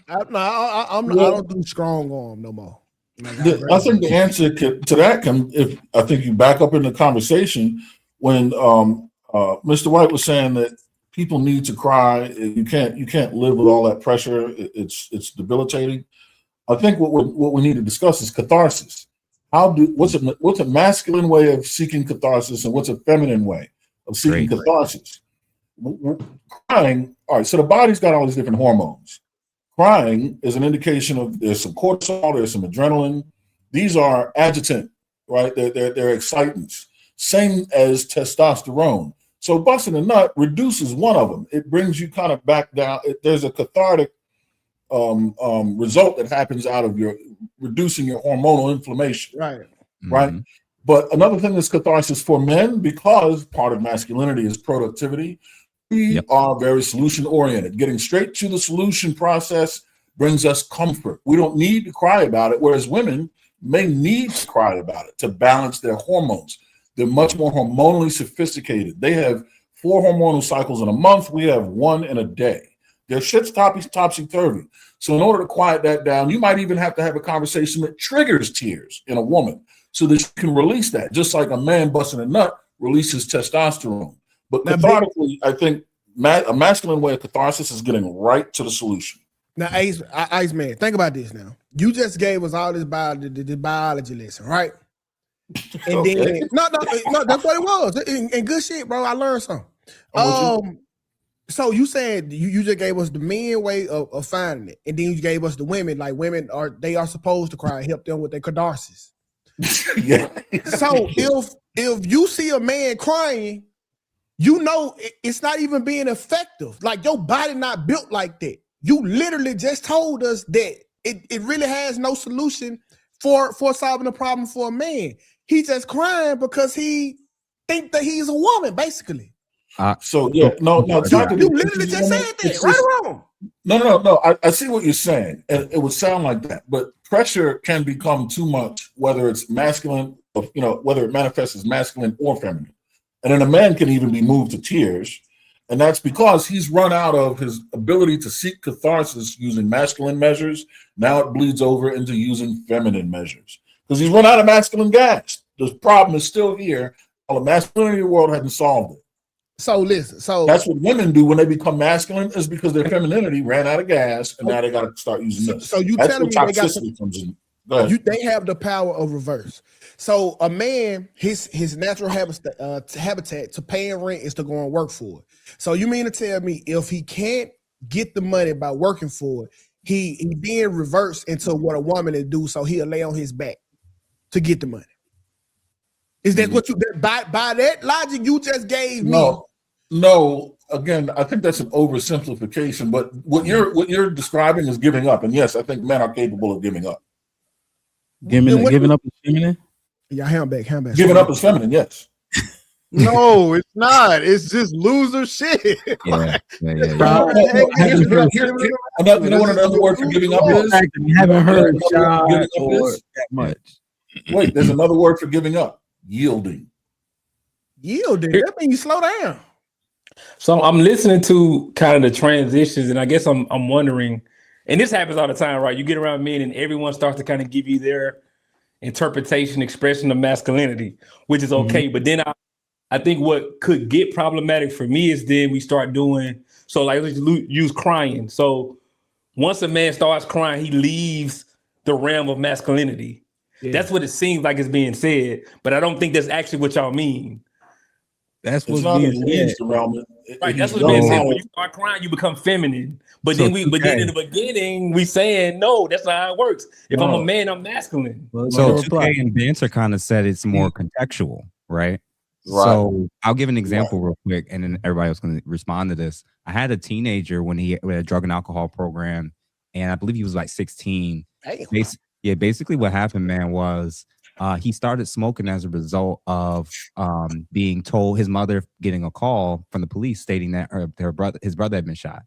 I don't do strong arm no more. I think the answer to that if I think you back up in the conversation when Mr. White was saying that people need to cry. You can't live with all that pressure. It's debilitating. I think what we need to discuss is catharsis. What's a masculine way of seeking catharsis, and what's a feminine way of seeking catharsis? Crying. All right. So the body's got all these different hormones. Crying is an indication of there's some cortisol, there's some adrenaline. These are adjutant, right? They're excitants. Same as testosterone. So busting a nut reduces one of them. It brings you kind of back down. There's a cathartic result that happens out of reducing your hormonal inflammation. Right. Right. But another thing is catharsis for men, because part of masculinity is productivity. We are very solution oriented. Getting straight to the solution process brings us comfort. We don't need to cry about it, whereas women may need to cry about it to balance their hormones. They're much more hormonally sophisticated. They have 4 hormonal cycles in a month. We have 1 in a day. Their shit's topsy-turvy. So in order to quiet that down, you might even have to have a conversation that triggers tears in a woman so that you can release that, just like a man busting a nut releases testosterone. But cathartically, I think a masculine way of catharsis is getting right to the solution. Now, Ice Man, think about this now. You just gave us all this biology lesson, right? And then no, that's what it was. And good shit, bro. I learned something. So you said you just gave us the men way of finding it, and then you gave us the women. Like, women are supposed to cry and help them with their catharsis. Yeah. So if you see a man crying, you know it's not even being effective. Like, your body not built like that. You literally just told us that it really has no solution for solving a problem for a man. He's just crying because he think that he's a woman, basically. No. You literally just said that, right or wrong? No. I see what you're saying, and it would sound like that, but pressure can become too much, whether it's masculine, whether it manifests as masculine or feminine. And then a man can even be moved to tears. And that's because he's run out of his ability to seek catharsis using masculine measures. Now it bleeds over into using feminine measures because he's run out of masculine gas. The problem is still here. All the masculinity of the world hasn't solved it. So listen, that's what women do when they become masculine, is because their femininity ran out of gas, and now they got to start using this. So you that's telling me toxicity comes in. They have the power of reverse. So a man, his natural habitat to paying rent is to go and work for it. So you mean to tell me if he can't get the money by working for it, he being reversed into what a woman would do, so he'll lay on his back to get the money? Is that what you by that logic you just gave me? No. Again, I think that's an oversimplification. But what you're describing is giving up, and yes, I think men are capable of giving up. Giving up is feminine? Yeah, hand back. Giving up is feminine, yes. No, it's not. It's just loser shit. Yeah. You know what another word for giving up is? You haven't heard that much. Wait, there's another word for giving up. Yielding. That means you slow down. So I'm listening to kind of the transitions, and I guess I'm wondering, and this happens all the time, right? You get around men and everyone starts to kind of give you their interpretation, expression of masculinity, which is okay. But then I think what could get problematic for me is then we start doing, so like let's use crying. So once a man starts crying, he leaves the realm of masculinity. Yeah. That's what it seems like is being said, but I don't think that's actually what y'all mean. That's It's what's not being in said. Lee's realm. Right, that's He's what's being young said. now. When you start crying, you become feminine. But So then in 2K. the beginning, we saying no, that's not how it works. If I'm a No. man, I'm masculine. So reply. 2K and Banter kind of said it's more contextual, right? Right. So I'll give an example real quick, and then everybody else can respond to this. I had a teenager when he had a drug and alcohol program, and I believe he was like 16. Damn. Basically what happened, man, was he started smoking as a result of being told, his mother getting a call from the police stating that his brother had been shot.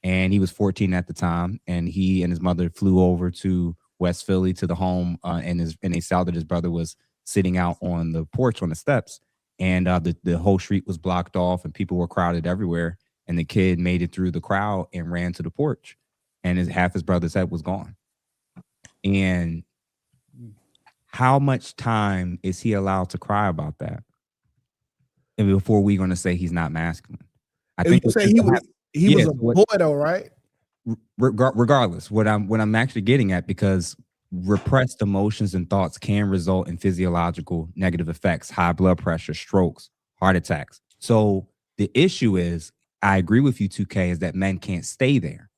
And he was 14 at the time, and he and his mother flew over to West Philly to the home, and they saw that his brother was sitting out on the porch on the steps, and the whole street was blocked off, and people were crowded everywhere. And the kid made it through the crowd and ran to the porch, and half his brother's head was gone. And how much time is he allowed to cry about that? And before we're going to say he's not masculine, I think You say he was a boy though, right? Regardless, what I'm actually getting at, because repressed emotions and thoughts can result in physiological negative effects, high blood pressure, strokes, heart attacks. So the issue is, I agree with you, 2K, is that men can't stay there.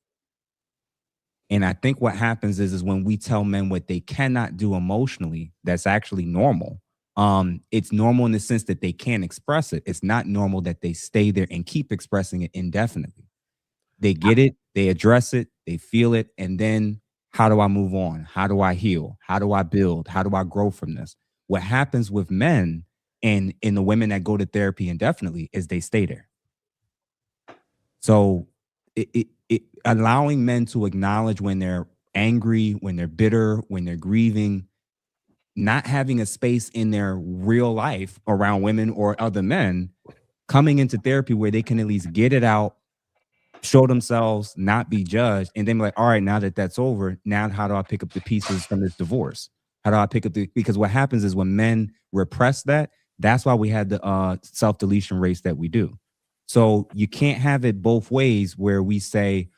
And I think what happens is when we tell men what they cannot do emotionally, that's actually normal. It's normal in the sense that they can't express it. It's not normal that they stay there and keep expressing it indefinitely. They get it, they address it, they feel it, and then how do I move on? How do I heal? How do I build? How do I grow from this? What happens with men and in the women that go to therapy indefinitely is they stay there. So it allowing men to acknowledge when they're angry, when they're bitter, when they're grieving, not having a space in their real life around women or other men, coming into therapy where they can at least get it out, show themselves, not be judged, and then be like, all right, now that that's over, now how do I pick up the pieces from this divorce? How do I pick up because what happens is when men repress that, that's why we had the self-deletion rates that we do. So you can't have it both ways where we say,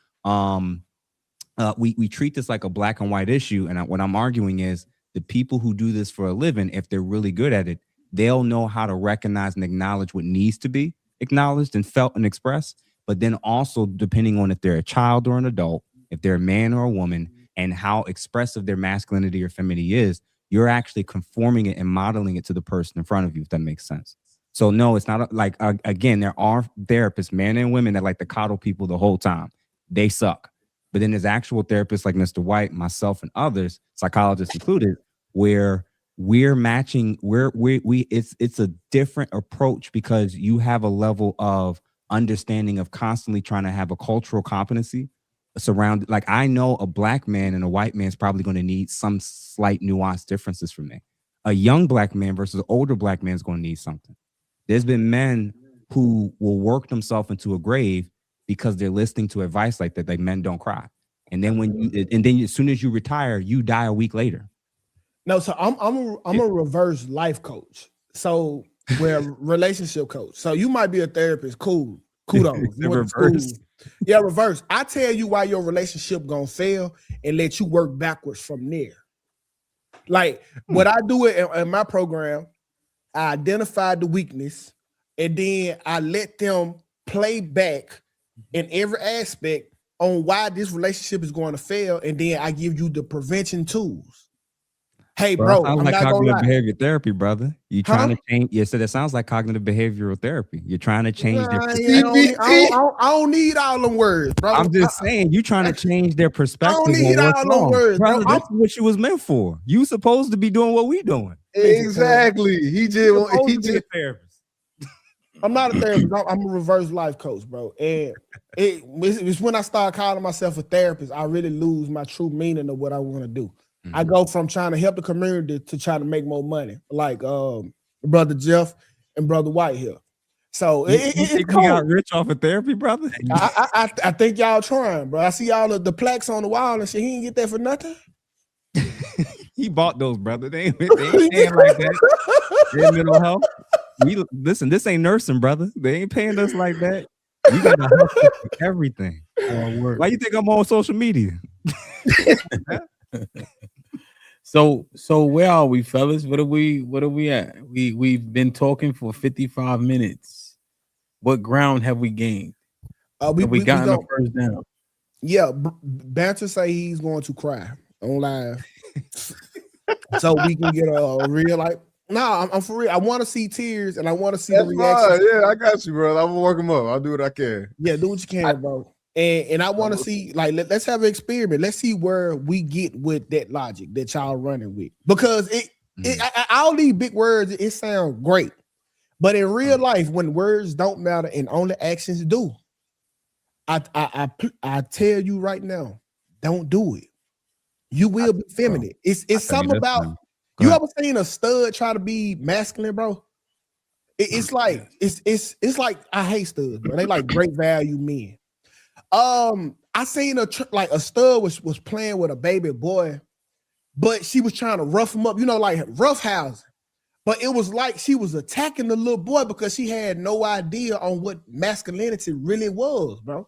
we treat this like a black and white issue. And what I'm arguing is the people who do this for a living, if they're really good at it, they'll know how to recognize and acknowledge what needs to be acknowledged and felt and expressed. But then also, depending on if they're a child or an adult, if they're a man or a woman, and how expressive their masculinity or femininity is, you're actually conforming it and modeling it to the person in front of you, if that makes sense. So no, it's not like, again, there are therapists, men and women, that like to coddle people the whole time. They suck. But then there's actual therapists like Mr. White, myself, and others, psychologists included, where we're matching, it's a different approach because you have a level of understanding of constantly trying to have a cultural competency surrounded. Like, I know a black man and a white man is probably going to need some slight nuanced differences from me. A young black man versus an older black man is going to need something. There's been men who will work themselves into a grave because they're listening to advice like that. Like, men don't cry. And then as soon as you retire, you die a week later. No, so I'm a reverse life coach. So we're a relationship coach. So you might be a therapist. Cool. Kudos. Reverse. Yeah, reverse. I tell you why your relationship gonna fail and let you work backwards from there. Like what I do in my program, I identify the weakness and then I let them play back in every aspect on why this relationship is going to fail. And then I give you the prevention tools. Hey, bro, sounds I'm like not gonna cognitive lie. behavior therapy, brother. You trying to change? Yeah, so that sounds like cognitive behavioral therapy. You're trying to change their perspective. I don't need all them words, bro. I'm just saying, you trying to change their perspective. I don't need on what's all them wrong. words, bro. Brother, that's what you was meant for. You supposed to be doing what we doing. Exactly. He just a therapist. I'm not a therapist. I'm a reverse life coach, bro. And it's when I start calling myself a therapist, I really lose my true meaning of what I want to do. I go from trying to help the community to trying to make more money, like brother Jeff and brother White here. So You it's think cool. we got rich off of therapy, brother? I think y'all trying, bro. I see all the plaques on the wall and shit. He didn't get that for nothing. He bought those, brother. They ain't paying like that. They're mental health. Listen, this ain't nursing, brother. They ain't paying us like that. We got to help with everything. Why you think I'm on social media? So where are we, fellas? What are we at? We've been talking for 55 minutes. What ground have we gained? Have we gotten the first down? Yeah, Banter say he's going to cry on live, so we can get a real like. Nah, I'm for real. I want to see tears and I want to see the reaction. Yeah, I got you, bro. I'm gonna work them up. I'll do what I can. Yeah, do what you can, bro. And I want to see, like, let's have an experiment. Let's see where we get with that logic that y'all running with. Because all these big words, it sound great. But in real life, when words don't matter and only actions do, I tell you right now, don't do it. You will be feminine. It's something about you ever seen a stud try to be masculine, bro? It's like I hate studs, bro. They like great value men. I seen a stud was playing with a baby boy, but she was trying to rough him up, like roughhousing. But it was like she was attacking the little boy because she had no idea on what masculinity really was, bro.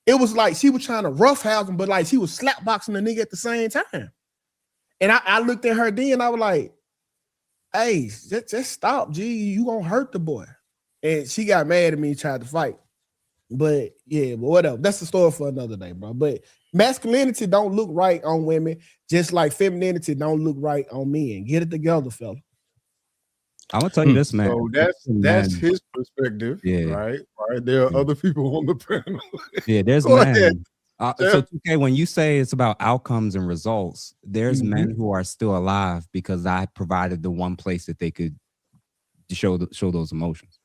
It was like she was trying to roughhouse him, but like she was slapboxing the nigga at the same time. And I looked at her then, I was like, hey, just stop, G. You gonna hurt the boy. And she got mad at me and tried to fight. But yeah, but whatever. That's the story for another day, bro. But masculinity don't look right on women, just like femininity don't look right on men. Get it together, fella. I'm gonna tell you this, man. So that's his perspective, right? There are other people on the panel. Yeah, there's men. So 2K, when you say it's about outcomes and results, there's men who are still alive because I provided the one place that they could show those emotions,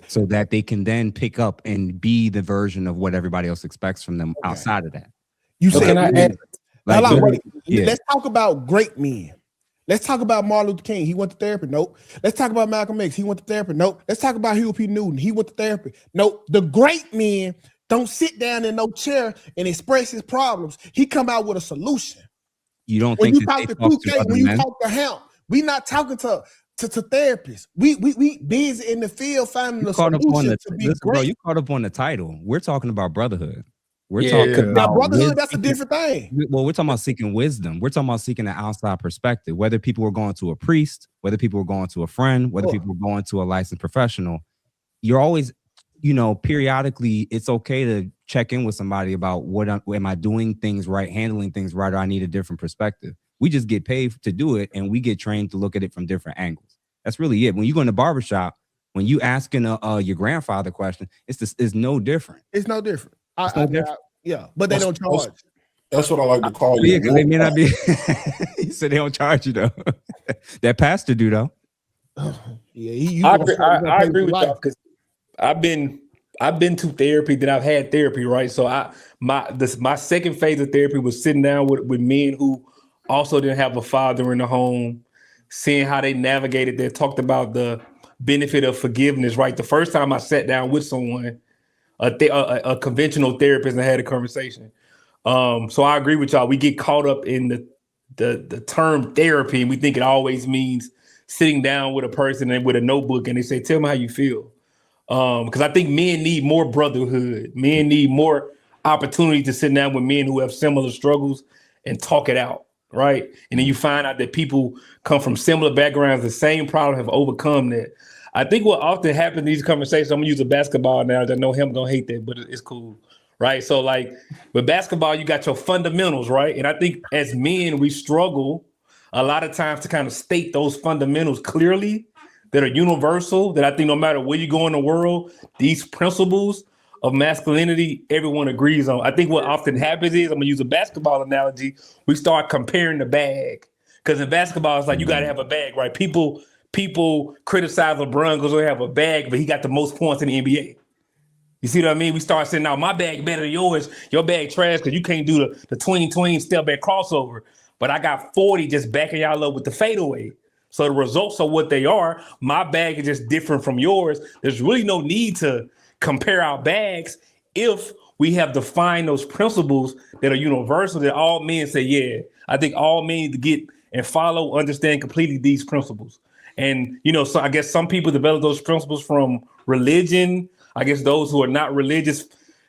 so that they can then pick up and be the version of what everybody else expects from them outside of that. You said, yeah. Let's talk about great men. Let's talk about Martin Luther King. He went to therapy. Nope. Let's talk about Malcolm X. He went to therapy. Nope. Let's talk about Huey P. Newton. He went to therapy. Nope. The great men don't sit down in no chair and express his problems. He come out with a solution. You don't when think you talk to 2K, when you talk to HAMP, we not talking to therapists. We busy in the field finding the solution to be great. Bro, you caught up on the title. We're talking about brotherhood. We're talking about brotherhood. That's a different thing. Well, we're talking about seeking wisdom. We're talking about seeking an outside perspective. Whether people were going to a priest, whether people were going to a friend, whether people were going to a licensed professional, you're always, periodically, it's okay to check in with somebody about am I doing things right, handling things right, or I need a different perspective. We just get paid to do it, and we get trained to look at it from different angles. That's really it. When you go in the barbershop, when you asking your grandfather question, it's no different. It's no different. Yeah, but they don't charge. That's what I like to call you. Yeah, they may not be. He said they don't charge you though. That pastor do though. Yeah, I agree with y'all because I've been to therapy, then I've had therapy, right? So my second phase of therapy was sitting down with men who also didn't have a father in the home, seeing how they navigated that, talked about the benefit of forgiveness, right? The first time I sat down with someone, a conventional therapist, and I had a conversation. So I agree with y'all. We get caught up in the term therapy, and we think it always means sitting down with a person and with a notebook, and they say, "Tell me how you feel." Because I think men need more brotherhood. Men need more opportunity to sit down with men who have similar struggles and talk it out, right? And then you find out that people come from similar backgrounds, the same problem, have overcome that. I think what often happens in these conversations, I'm gonna use a basketball analogy. I know him gonna hate that, but it's cool, right? So like with basketball, you got your fundamentals, right? And I think as men, we struggle a lot of times to kind of state those fundamentals clearly that are universal, that I think no matter where you go in the world, these principles of masculinity, everyone agrees on. I think what often happens is, I'm gonna use a basketball analogy, we start comparing the bag. Because in basketball, it's like you gotta have a bag, right? People criticize LeBron because they have a bag, but he got the most points in the NBA. You see what I mean? We start saying, now my bag better than yours. Your bag trash because you can't do the tween step back crossover. But I got 40 just backing y'all up with the fadeaway. So the results are what they are. My bag is just different from yours. There's really no need to compare our bags if we have defined those principles that are universal, that all men say, yeah, I think all men need to get and follow, understand completely these principles. And, so I guess some people develop those principles from religion. I guess those who are not religious,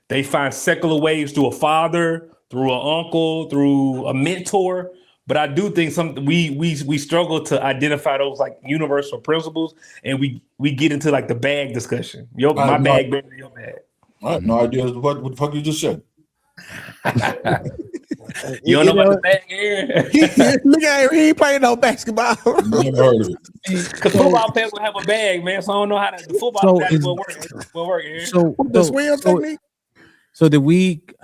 they find secular ways through a father, through an uncle, through a mentor. But I do think we struggle to identify those like universal principles, and we get into like the bag discussion. My bag better than your bag. I have no idea what the fuck you just said. You don't know about the bag here? Look at him. He ain't playing no basketball. Never heard of it. Because football players will have a bag, man. So I don't know how the football guys will work here. The swim technique. So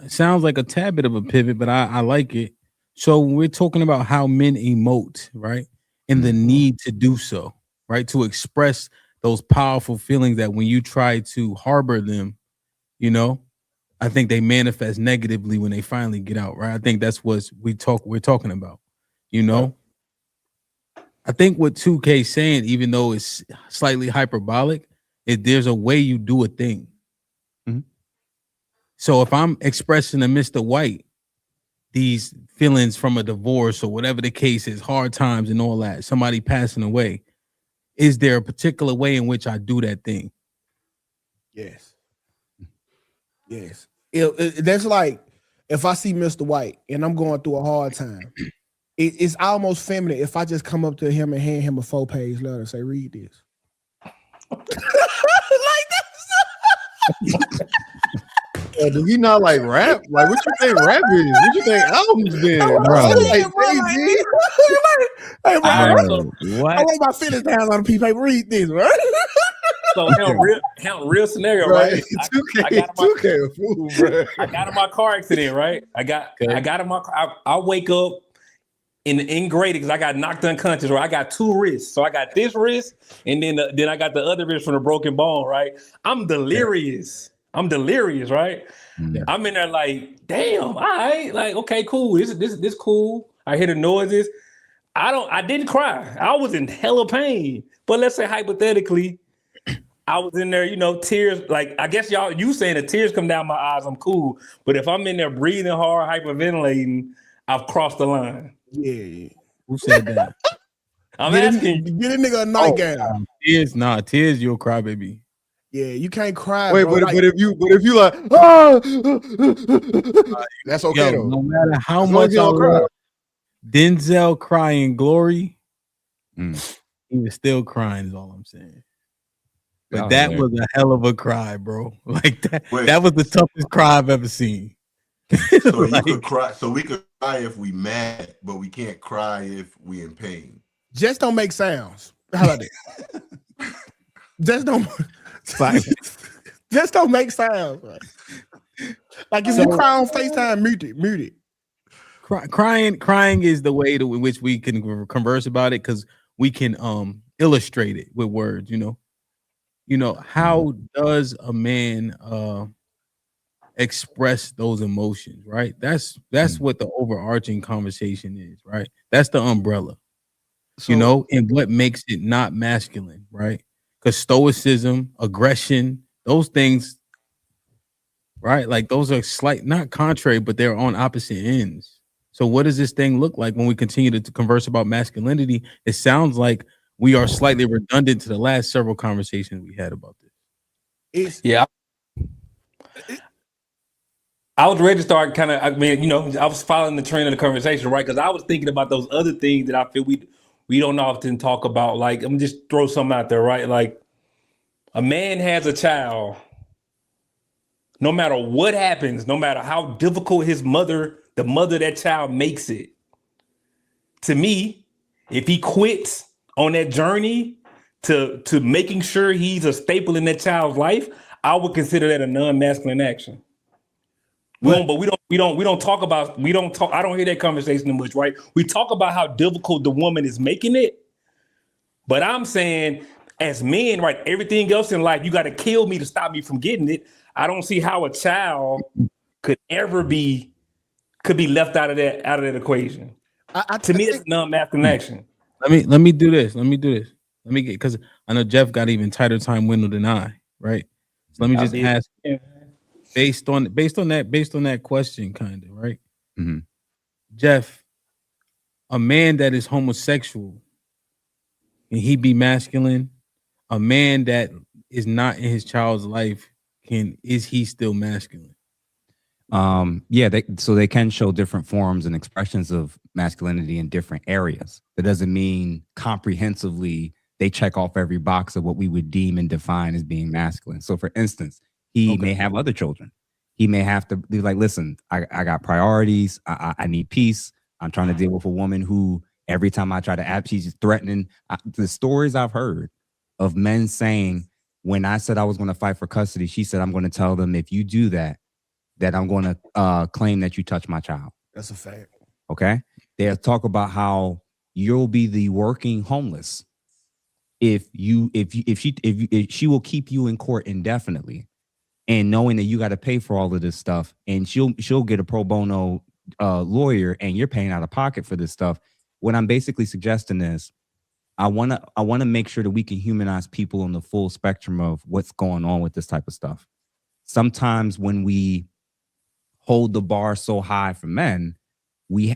sounds like a tad bit of a pivot, but I like it. So when we're talking about how men emote, right, and the need to do so, right, to express those powerful feelings that when you try to harbor them, you know, I think they manifest negatively when they finally get out, right? I think that's what we're talking about, you know. I think what 2K saying, even though it's slightly hyperbolic, is there's a way you do a thing. Mm-hmm. So if I'm expressing to Mr. White these feelings from a divorce or whatever the case is, hard times and all that, somebody passing away, is there a particular way in which I do that thing? Yes. That's like if I see Mr. White and I'm going through a hard time, it's almost feminine if I just come up to him and hand him a 4-page letter and say, read this. Like that. Do he not like rap? Like, what you think rap is? What you think albums been? Bro? Hey, bro, I want my feelings down on the piece of paper. Read this, bro. So real scenario, right? 2K a fool, bro. I got in my car accident, right? I got in my car. I wake up in grade because I got knocked unconscious, right? I got 2 wrists. So I got this wrist, and then I got the other wrist from the broken bone, right? I'm delirious, right? Yeah. I'm in there like, damn, all right, like, okay, cool. This cool. I hear the noises. I didn't cry. I was in hella pain. But let's say hypothetically, I was in there, you know, tears. Like, I guess you saying the tears come down my eyes, I'm cool. But if I'm in there breathing hard, hyperventilating, I've crossed the line. Yeah. Who said that? I'm asking. Get a nigga a nightgown. Tears, you'll cry, baby. Yeah, you can't cry. Wait, bro. but if you like, that's okay though. No matter how much I love Denzel crying Glory, he was still crying. Is all I'm saying. But that was a hell of a cry, bro. Like that. That was the toughest cry I've ever seen. So you could cry. So we could cry if we mad, but we can't cry if we in pain. Just don't make sounds. How about that? Just don't make sounds. Like if you cry on FaceTime, mute it. Crying is the way in which we can converse about it because we can illustrate it with words. You know, how does a man express those emotions? Right. That's what the overarching conversation is. Right. That's the umbrella. So, and what makes it not masculine, right? Because stoicism, aggression, those things, right? Like those are not contrary, but they're on opposite ends. So what does this thing look like when we continue to converse about masculinity? It sounds like we are slightly redundant to the last several conversations we had about this. I was ready to start kind of, I was following the trend of the conversation, right? Because I was thinking about those other things that I feel we don't often talk about. Like, I'm just throw something out there, right? Like, a man has a child. No matter what happens, no matter how difficult the mother of that child makes it. To me, if he quits on that journey to making sure he's a staple in that child's life, I would consider that a non-masculine action. I don't hear that conversation much, right? We talk about how difficult the woman is making it, but I'm saying as men, right, everything else in life, you got to kill me to stop me from getting it. I don't see how a child could ever be left out of that equation. To me, it's non-masculine action. Let me do this. Let me get, because I know Jeff got even tighter time window than I, right? So let me just ask. Based on that question, kind of, right? Mm-hmm. Jeff, a man that is homosexual, can he be masculine? A man that is not in his child's life, is he still masculine? Yeah, they can show different forms and expressions of masculinity in different areas. That doesn't mean comprehensively they check off every box of what we would deem and define as being masculine. So for instance, he may have other children. He may have to be like, listen, I got priorities. I need peace. I'm trying to deal with a woman who every time I try to she's threatening. The stories I've heard of men saying, when I said I was going to fight for custody, she said, I'm going to tell them, if you do that I'm going to claim that you touched my child. That's a fact. Okay. They'll talk about how you'll be the working homeless if she will keep you in court indefinitely, and knowing that you got to pay for all of this stuff, and she'll get a pro bono lawyer, and you're paying out of pocket for this stuff. What I'm basically suggesting is, I want to make sure that we can humanize people on the full spectrum of what's going on with this type of stuff. Sometimes when we hold the bar so high for men, we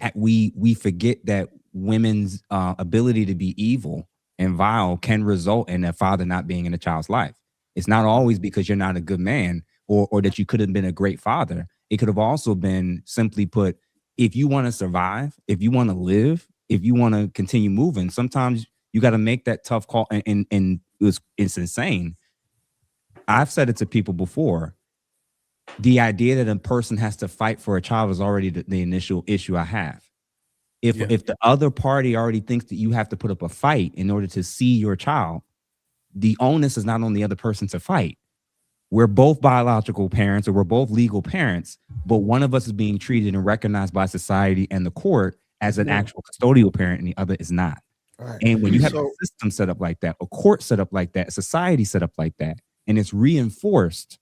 forget that women's ability to be evil and vile can result in a father not being in a child's life. It's not always because you're not a good man or that you could have been a great father. It could have also been, simply put, if you want to survive, if you want to live, if you want to continue moving, sometimes you got to make that tough call. And it's insane. I've said it to people before. The idea that a person has to fight for a child is already the initial issue I have. If the other party already thinks that you have to put up a fight in order to see your child, the onus is not on the other person to fight. We're both biological parents, or we're both legal parents, but one of us is being treated and recognized by society and the court as an actual custodial parent, and the other is not. Right. And when you have a system set up like that, a court set up like that, a society set up like that, and it's reinforced,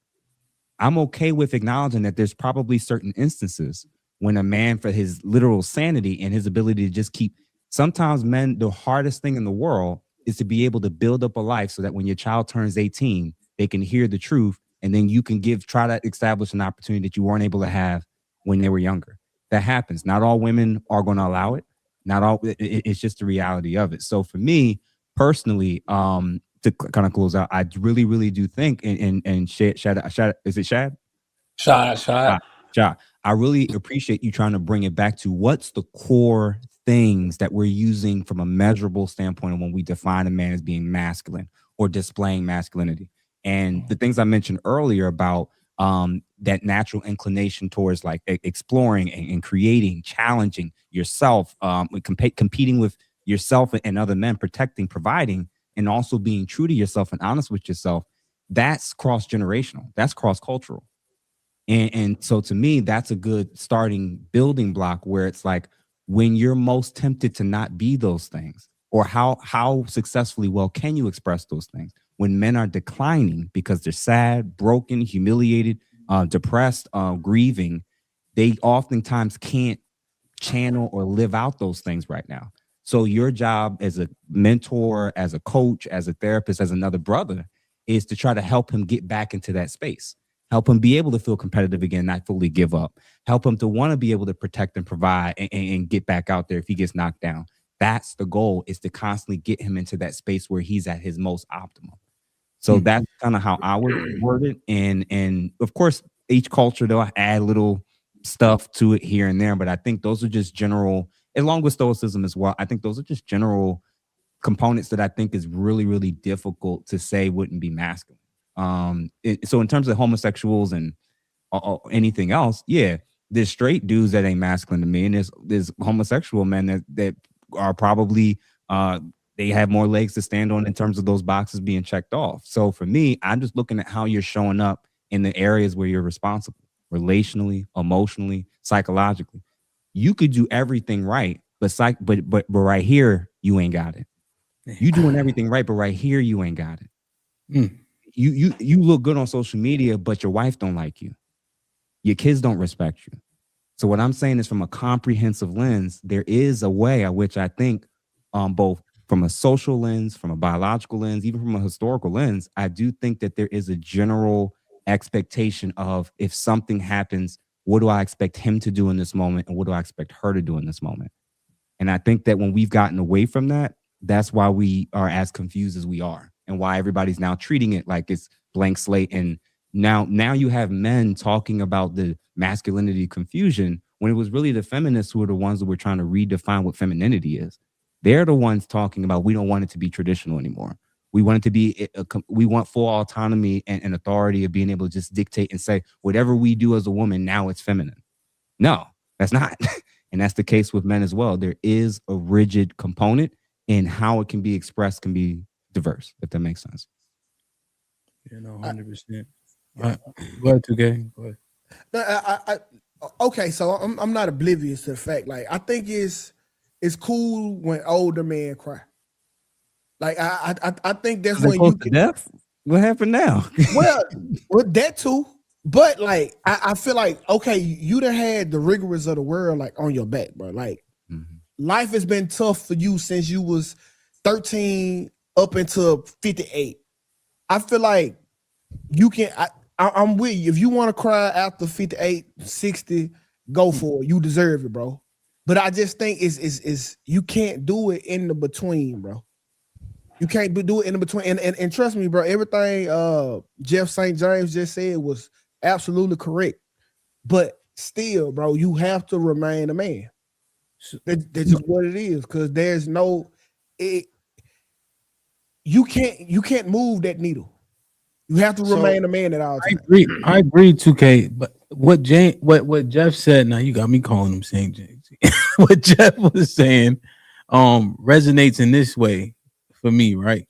I'm okay with acknowledging that there's probably certain instances when a man, for his literal sanity and his ability to just keep, sometimes men, the hardest thing in the world is to be able to build up a life so that when your child turns 18, they can hear the truth, and then you can try to establish an opportunity that you weren't able to have when they were younger. That happens. Not all women are going to allow it. Not all. It's just the reality of it. So for me personally, to kind of close out, I really, really do think, and Shad, is it Shad? Shad. I really appreciate you trying to bring it back to what's the core things that we're using from a measurable standpoint when we define a man as being masculine or displaying masculinity. And the things I mentioned earlier about that natural inclination towards like exploring and creating, challenging yourself, competing with yourself and other men, protecting, providing, and also being true to yourself and honest with yourself, that's cross-generational, that's cross-cultural. And so to me, that's a good starting building block, where it's like, when you're most tempted to not be those things, or how successfully well can you express those things? When men are declining because they're sad, broken, humiliated, depressed, grieving, they oftentimes can't channel or live out those things right now. So your job as a mentor, as a coach, as a therapist, as another brother, is to try to help him get back into that space. Help him be able to feel competitive again, not fully give up. Help him to want to be able to protect and provide and get back out there if he gets knocked down. That's the goal, is to constantly get him into that space where he's at his most optimal. So that's kind of how I would word it. And of course, each culture, they'll add little stuff to it here and there. But I think those are just general, along with stoicism as well. I think those are just general components that I think is really, really difficult to say wouldn't be masculine. So in terms of homosexuals and anything else, yeah, there's straight dudes that ain't masculine to me, and there's homosexual men that are probably they have more legs to stand on in terms of those boxes being checked off. So for me, I'm just looking at how you're showing up in the areas where you're responsible, relationally, emotionally, psychologically. You could do everything right, but right here you ain't got it. You doing everything right, but right here you ain't got it. You look good on social media, but your wife don't like you. Your kids don't respect you. So what I'm saying is, from a comprehensive lens, there is a way at which I think, both from a social lens, from a biological lens, even from a historical lens, I do think that there is a general expectation of, if something happens, what do I expect him to do in this moment, and what do I expect her to do in this moment? And I think that when we've gotten away from that, that's why we are as confused as we are, and why everybody's now treating it like it's blank slate, and now you have men talking about the masculinity confusion when it was really the feminists who were the ones that were trying to redefine what femininity is. They're the ones talking about we don't want it to be traditional anymore. We want it to be, we want full autonomy and authority of being able to just dictate and say whatever we do as a woman, now it's feminine. No, that's not. And that's the case with men as well. There is a rigid component in how it can be expressed, can be diverse, if that makes sense. You know, 100%. Go ahead, 2K. Go ahead. Okay, so I'm not oblivious to the fact. Like, I think it's cool when older men cry. Like, I think that's when you can, death. What happened now? well, that too. But like, I feel like, okay, you done had the rigors of the world like on your back, bro. Like, life has been tough for you since you was 13 up until 58. I feel like you can. I'm with you. If you want to cry after 58, 60, go for it. You deserve it, bro. But I just think it's you can't do it in the between, bro. You can't do it in the between. And trust me, bro, everything Jeff St. James just said was absolutely correct. But still, bro, you have to remain a man. That's just what it is. Because there's no you can't move that needle. You have to remain a man at all times. I agree, 2K. But what Jeff said, now you got me calling him St. James. What Jeff was saying resonates in this way for me, right?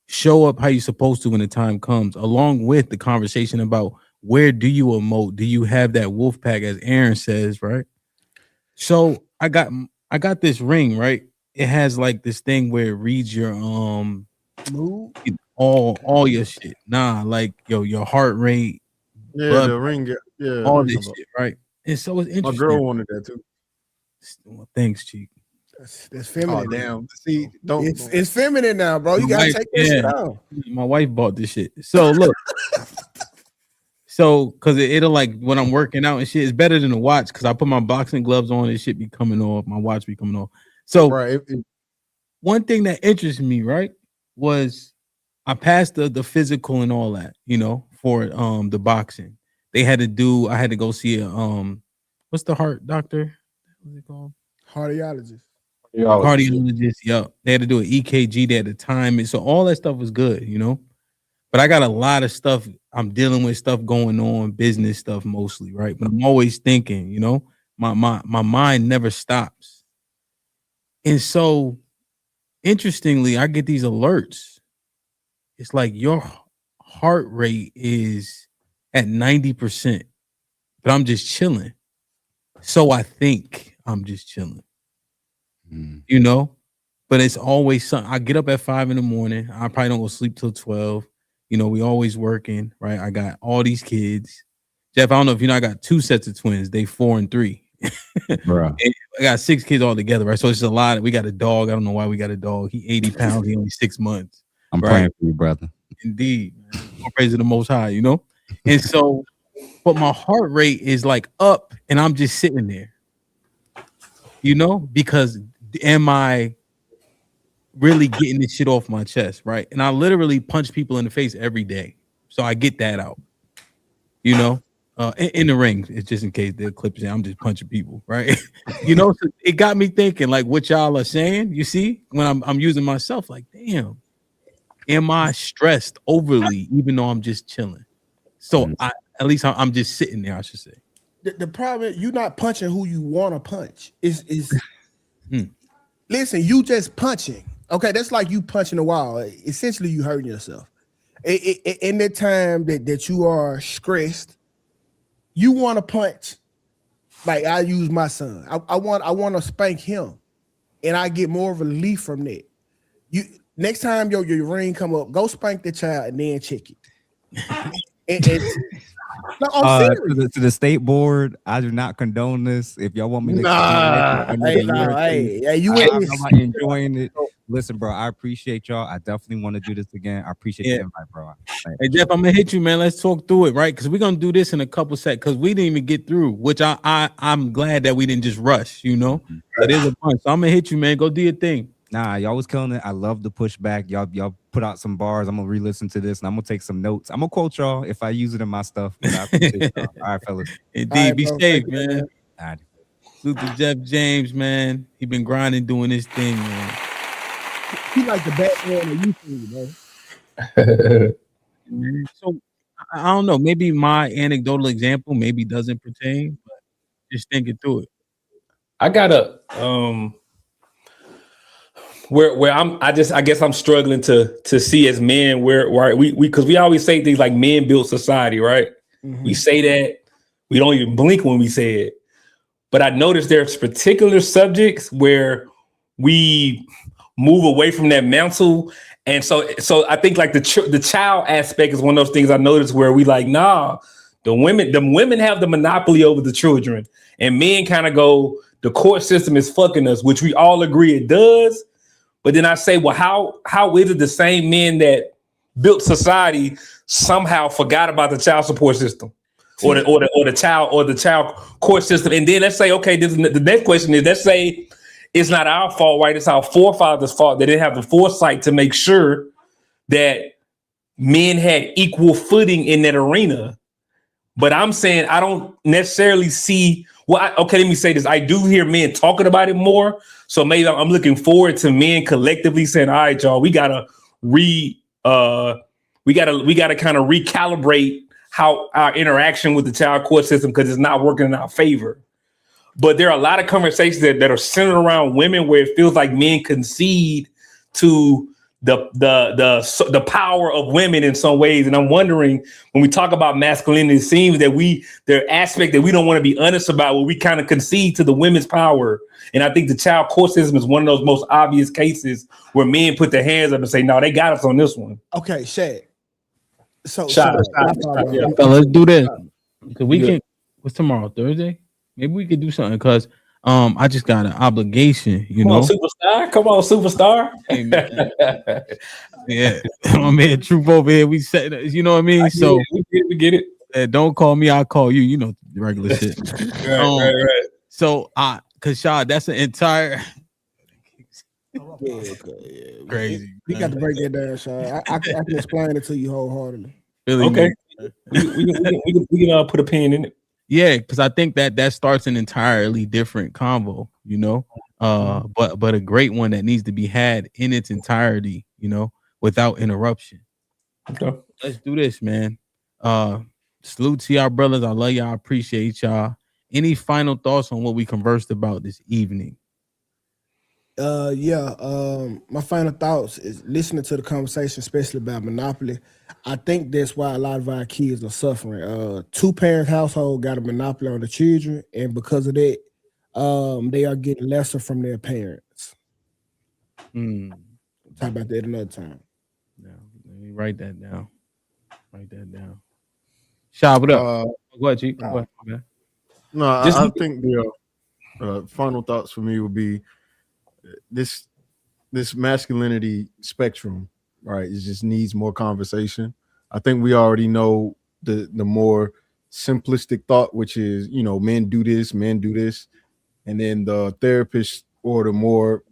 Show up how you're supposed to when the time comes, along with the conversation about where do you emote? Do you have that wolf pack, as Aaron says, right? So I got this ring, right? It has like this thing where it reads your mood, all your shit. Nah, like your heart rate, the ring, all this shit, right? And so it's interesting. My girl wanted that too. Well, thanks, Cheek. That's feminine. Oh damn! See, it's feminine now, bro. You gotta take that shit out. My wife bought this shit. So look, so because it'll like when I'm working out and shit, it's better than a watch because I put my boxing gloves on and shit be coming off, my watch be coming off. So right. One thing that interested me, right, was I passed the physical and all that, you know, for the boxing. I had to go see a what's the heart doctor? What's it called? Cardiologist. Yep. They had to do an EKG. They had to time it. So all that stuff was good, you know. But I got a lot of stuff. I'm dealing with stuff going on, business stuff mostly, right? But I'm always thinking, you know, my mind never stops. And so interestingly, I get these alerts. It's like your heart rate is at 90%, but I'm just chilling. So I think I'm just chilling, you know, but it's always something. I get up at 5 a.m. I probably don't go sleep till 12. You know, we always working, right? I got all these kids. Jeff, I don't know if you know, I got 2 sets of twins. They 4 and 3. I got 6 kids all together, right? So it's a lot. We got a dog. I don't know why we got a dog. He 80 pounds. He only 6 months. I'm praying for you, brother. Indeed. More praise to the Most High, you know? And so, but my heart rate is like up and I'm just sitting there, you know, because am I really getting this shit off my chest, right? And I literally punch people in the face every day. So I get that out, you know, in the ring. It's just in case the clip is I'm just punching people, right? You know, so it got me thinking like what y'all are saying, you see, when I'm using myself, like, damn, am I stressed overly, even though I'm just chilling? So at least I'm just sitting there, I should say. The problem is you're not punching who you want to punch. Listen, you just punching. Okay, that's like you punching a wall. Essentially, you hurting yourself. In the time that you are stressed, you want to punch. Like I use my son. I want to spank him, and I get more relief from that. Next time your ring come up, go spank the child and then check it. No, I'm serious. To the state board, I do not condone this. If y'all want me to, I'm not enjoying it. Listen, bro, I appreciate y'all. I definitely want to do this again. I appreciate the invite, bro. Hey, Jeff, I'm gonna hit you, man. Let's talk through it, right? Because we're gonna do this in a couple seconds because we didn't even get through, which I'm glad that we didn't just rush, you know. But there's a bunch. So I'm gonna hit you, man. Go do your thing. Nah, y'all was killing it. I love the pushback. Y'all put out some bars. I'm gonna re-listen to this and I'm gonna take some notes. I'm gonna quote y'all if I use it in my stuff. But I appreciate y'all. All right, fellas. Indeed, All right, be bro. safe, Thank you, man. All right. Salute to Jeff James, man. He been grinding, doing his thing, man. He like the Batman of YouTube, bro. So I don't know. Maybe my anecdotal example maybe doesn't pertain, but just thinking through it. I gotta where I guess I'm struggling to see as men where we because we always say things like men built society, right? Mhm. We say that, we don't even blink when we say it. But I noticed there's particular subjects where we move away from that mantle. And so I think like the child aspect is one of those things I noticed where we like, nah, the women have the monopoly over the children, and men kind of go, the court system is fucking us, which we all agree it does. But then I say, well, how is it the same men that built society somehow forgot about the child support system, or the child court system? And then let's say, okay, the next question is, let's say it's not our fault, right? It's our forefathers' fault. They didn't have the foresight to make sure that men had equal footing in that arena. But I'm saying I don't necessarily see. Well, okay, let me say this. I do hear men talking about it more. So maybe I'm looking forward to men collectively saying, all right, y'all, we gotta kind of recalibrate how our interaction with the child court system, because it's not working in our favor. But there are a lot of conversations that are centered around women where it feels like men concede to the power of women in some ways. And I'm wondering, when we talk about masculinity, it seems that there are aspects that we don't want to be honest about, where we kind of concede to the women's power. And I think the child court system is one of those most obvious cases where men put their hands up and say, no, they got us on this one. Okay, Shaq. So Yeah, let's do this. Because we can. What's tomorrow? Thursday? Maybe we could do something, because I just got an obligation, Come on, superstar. Hey, man. Yeah, my man Troop over here. We said, you know what I mean? We get it. Don't call me, I'll call you. You know, the regular shit. Right. So, cause Shaw, that's an entire crazy. We got to break that down, Sean. I can explain it to you wholeheartedly. Really, okay, we can put a pin in it. Yeah, because I think that starts an entirely different convo, you know. But a great one that needs to be had in its entirety, you know, without interruption. Okay. Let's do this, man. Salute to y'all brothers. I love y'all. I appreciate y'all. Any final thoughts on what we conversed about this evening? My final thoughts is listening to the conversation, especially about monopoly. I think that's why a lot of our kids are suffering. 2-parent household got a monopoly on the children, and because of that, they are getting lesser from their parents. Talk about that another time. Yeah, let me write that down. Shaw, what up? Go ahead, G. Go ahead. No, I think the final thoughts for me would be this masculinity spectrum, right? It just needs more conversation. I think we already know the more simplistic thought, which is, you know, men do this, and then the therapist, or the more,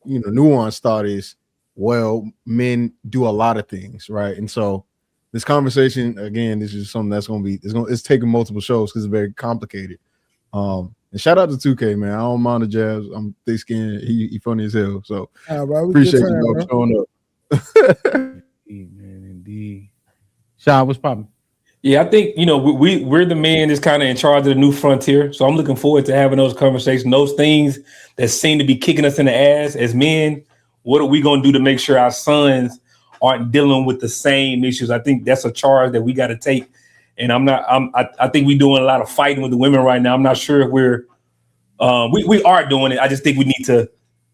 you know, nuanced thought is, well, men do a lot of things, right? And so this conversation, again, this is something that's it's taking multiple shows because it's very complicated. And shout out to 2K, man. I don't mind the jabs. I'm thick skinned. He funny as hell. So appreciate you showing up. Indeed. Shaw, what's popping? Yeah, I think, you know, we're the man that's kind of in charge of the new frontier. So I'm looking forward to having those conversations, those things that seem to be kicking us in the ass as men. What are we going to do to make sure our sons aren't dealing with the same issues? I think that's a charge that we got to take. And I think we're doing a lot of fighting with the women right now. I'm not sure if we are doing it. I just think we need to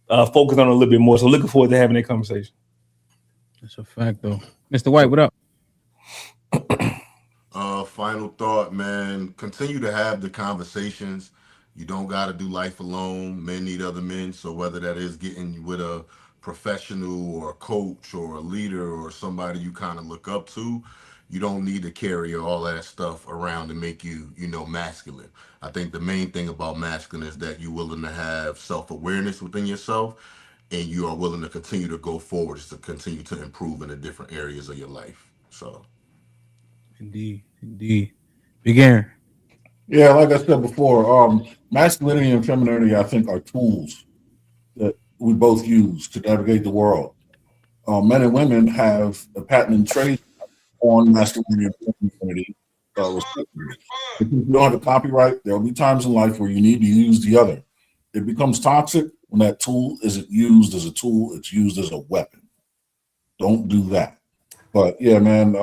focus on it a little bit more. So looking forward to having that conversation. That's a fact, though. Mr. White, what up? Final thought, man. Continue to have the conversations. You don't got to do life alone. Men need other men. So whether that is getting with a professional or a coach or a leader or somebody you kind of look up to, you don't need to carry all that stuff around to make you, you know, masculine. I think the main thing about masculine is that you're willing to have self-awareness within yourself, and you are willing to continue to go forward, to continue to improve in the different areas of your life. So, Indeed. Big Aaron. Yeah, like I said before, masculinity and femininity, I think, are tools that we both use to navigate the world. Men and women have a patent trade on masculinity and femininity, respectively. If you don't have a copyright, there will be times in life where you need to use the other. It becomes toxic when that tool isn't used as a tool, it's used as a weapon. Don't do that. But yeah, man,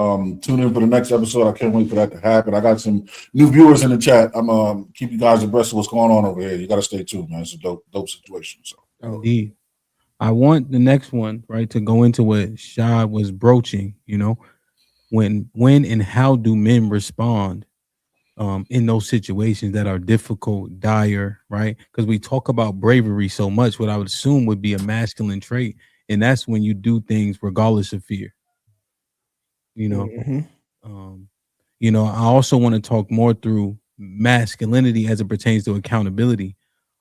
tune in for the next episode. I can't wait for that to happen. I got some new viewers in the chat. I'm keep you guys abreast of what's going on over here. You got to stay tuned, man. It's a dope situation. So Indeed. I want the next one, right, to go into what Shad was broaching, you know, when and how do men respond in those situations that are difficult, dire, right? Because we talk about bravery so much, what I would assume would be a masculine trait. And that's when you do things regardless of fear. You know, I also want to talk more through masculinity as it pertains to accountability.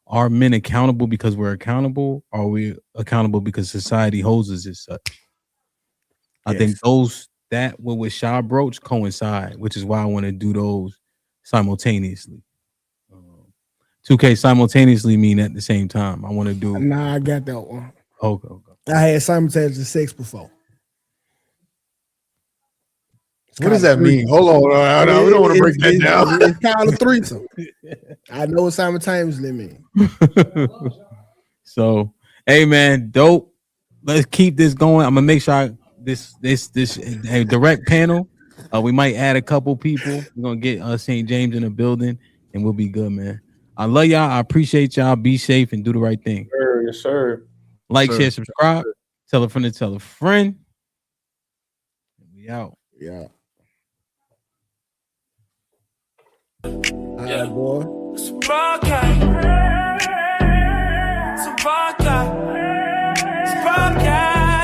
Are men accountable because we're accountable? Or are we accountable because society holds us as such? I think what Shaw broach coincide, which is why I want to do those simultaneously. 2K simultaneously mean at the same time. I want to do. Nah, I got that one. Okay. I had simultaneous sex before. What does that mean? Hold on. We don't want to break that down. It's called a threesome. I know what simultaneously mean. So, hey man, dope. Let's keep this going. I'm gonna make sure this direct panel. We might add a couple people. We're gonna get St. James in the building, and we'll be good, man. I love y'all. I appreciate y'all. Be safe and do the right thing. Yes, sir. Like, share, subscribe. Tell a friend to tell a friend. We out. Yeah. All right, boy.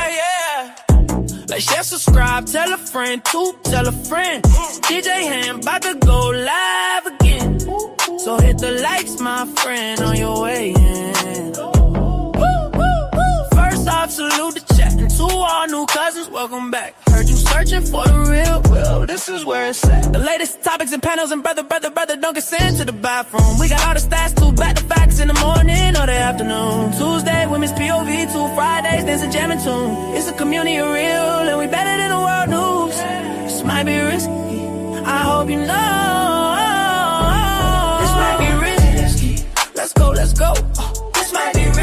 Yeah. Like, share, subscribe, tell a friend to tell a friend. DJ HAMP about to go live again. So hit the likes, my friend, on your way in. First off, salute the chat. And to all new cousins, welcome back. Heard you searching for the real. Well, this is where it's at. The latest topics and panels, and brother, don't get sent to the bathroom. We got all the stats to back the facts in the morning or the afternoon. Tuesday, women's POV, 2 Fridays, dancing, jamming tune. It's a community of real, and we better than the world news. This might be risky. I hope you know. This might be risky. Let's go. This might be risky.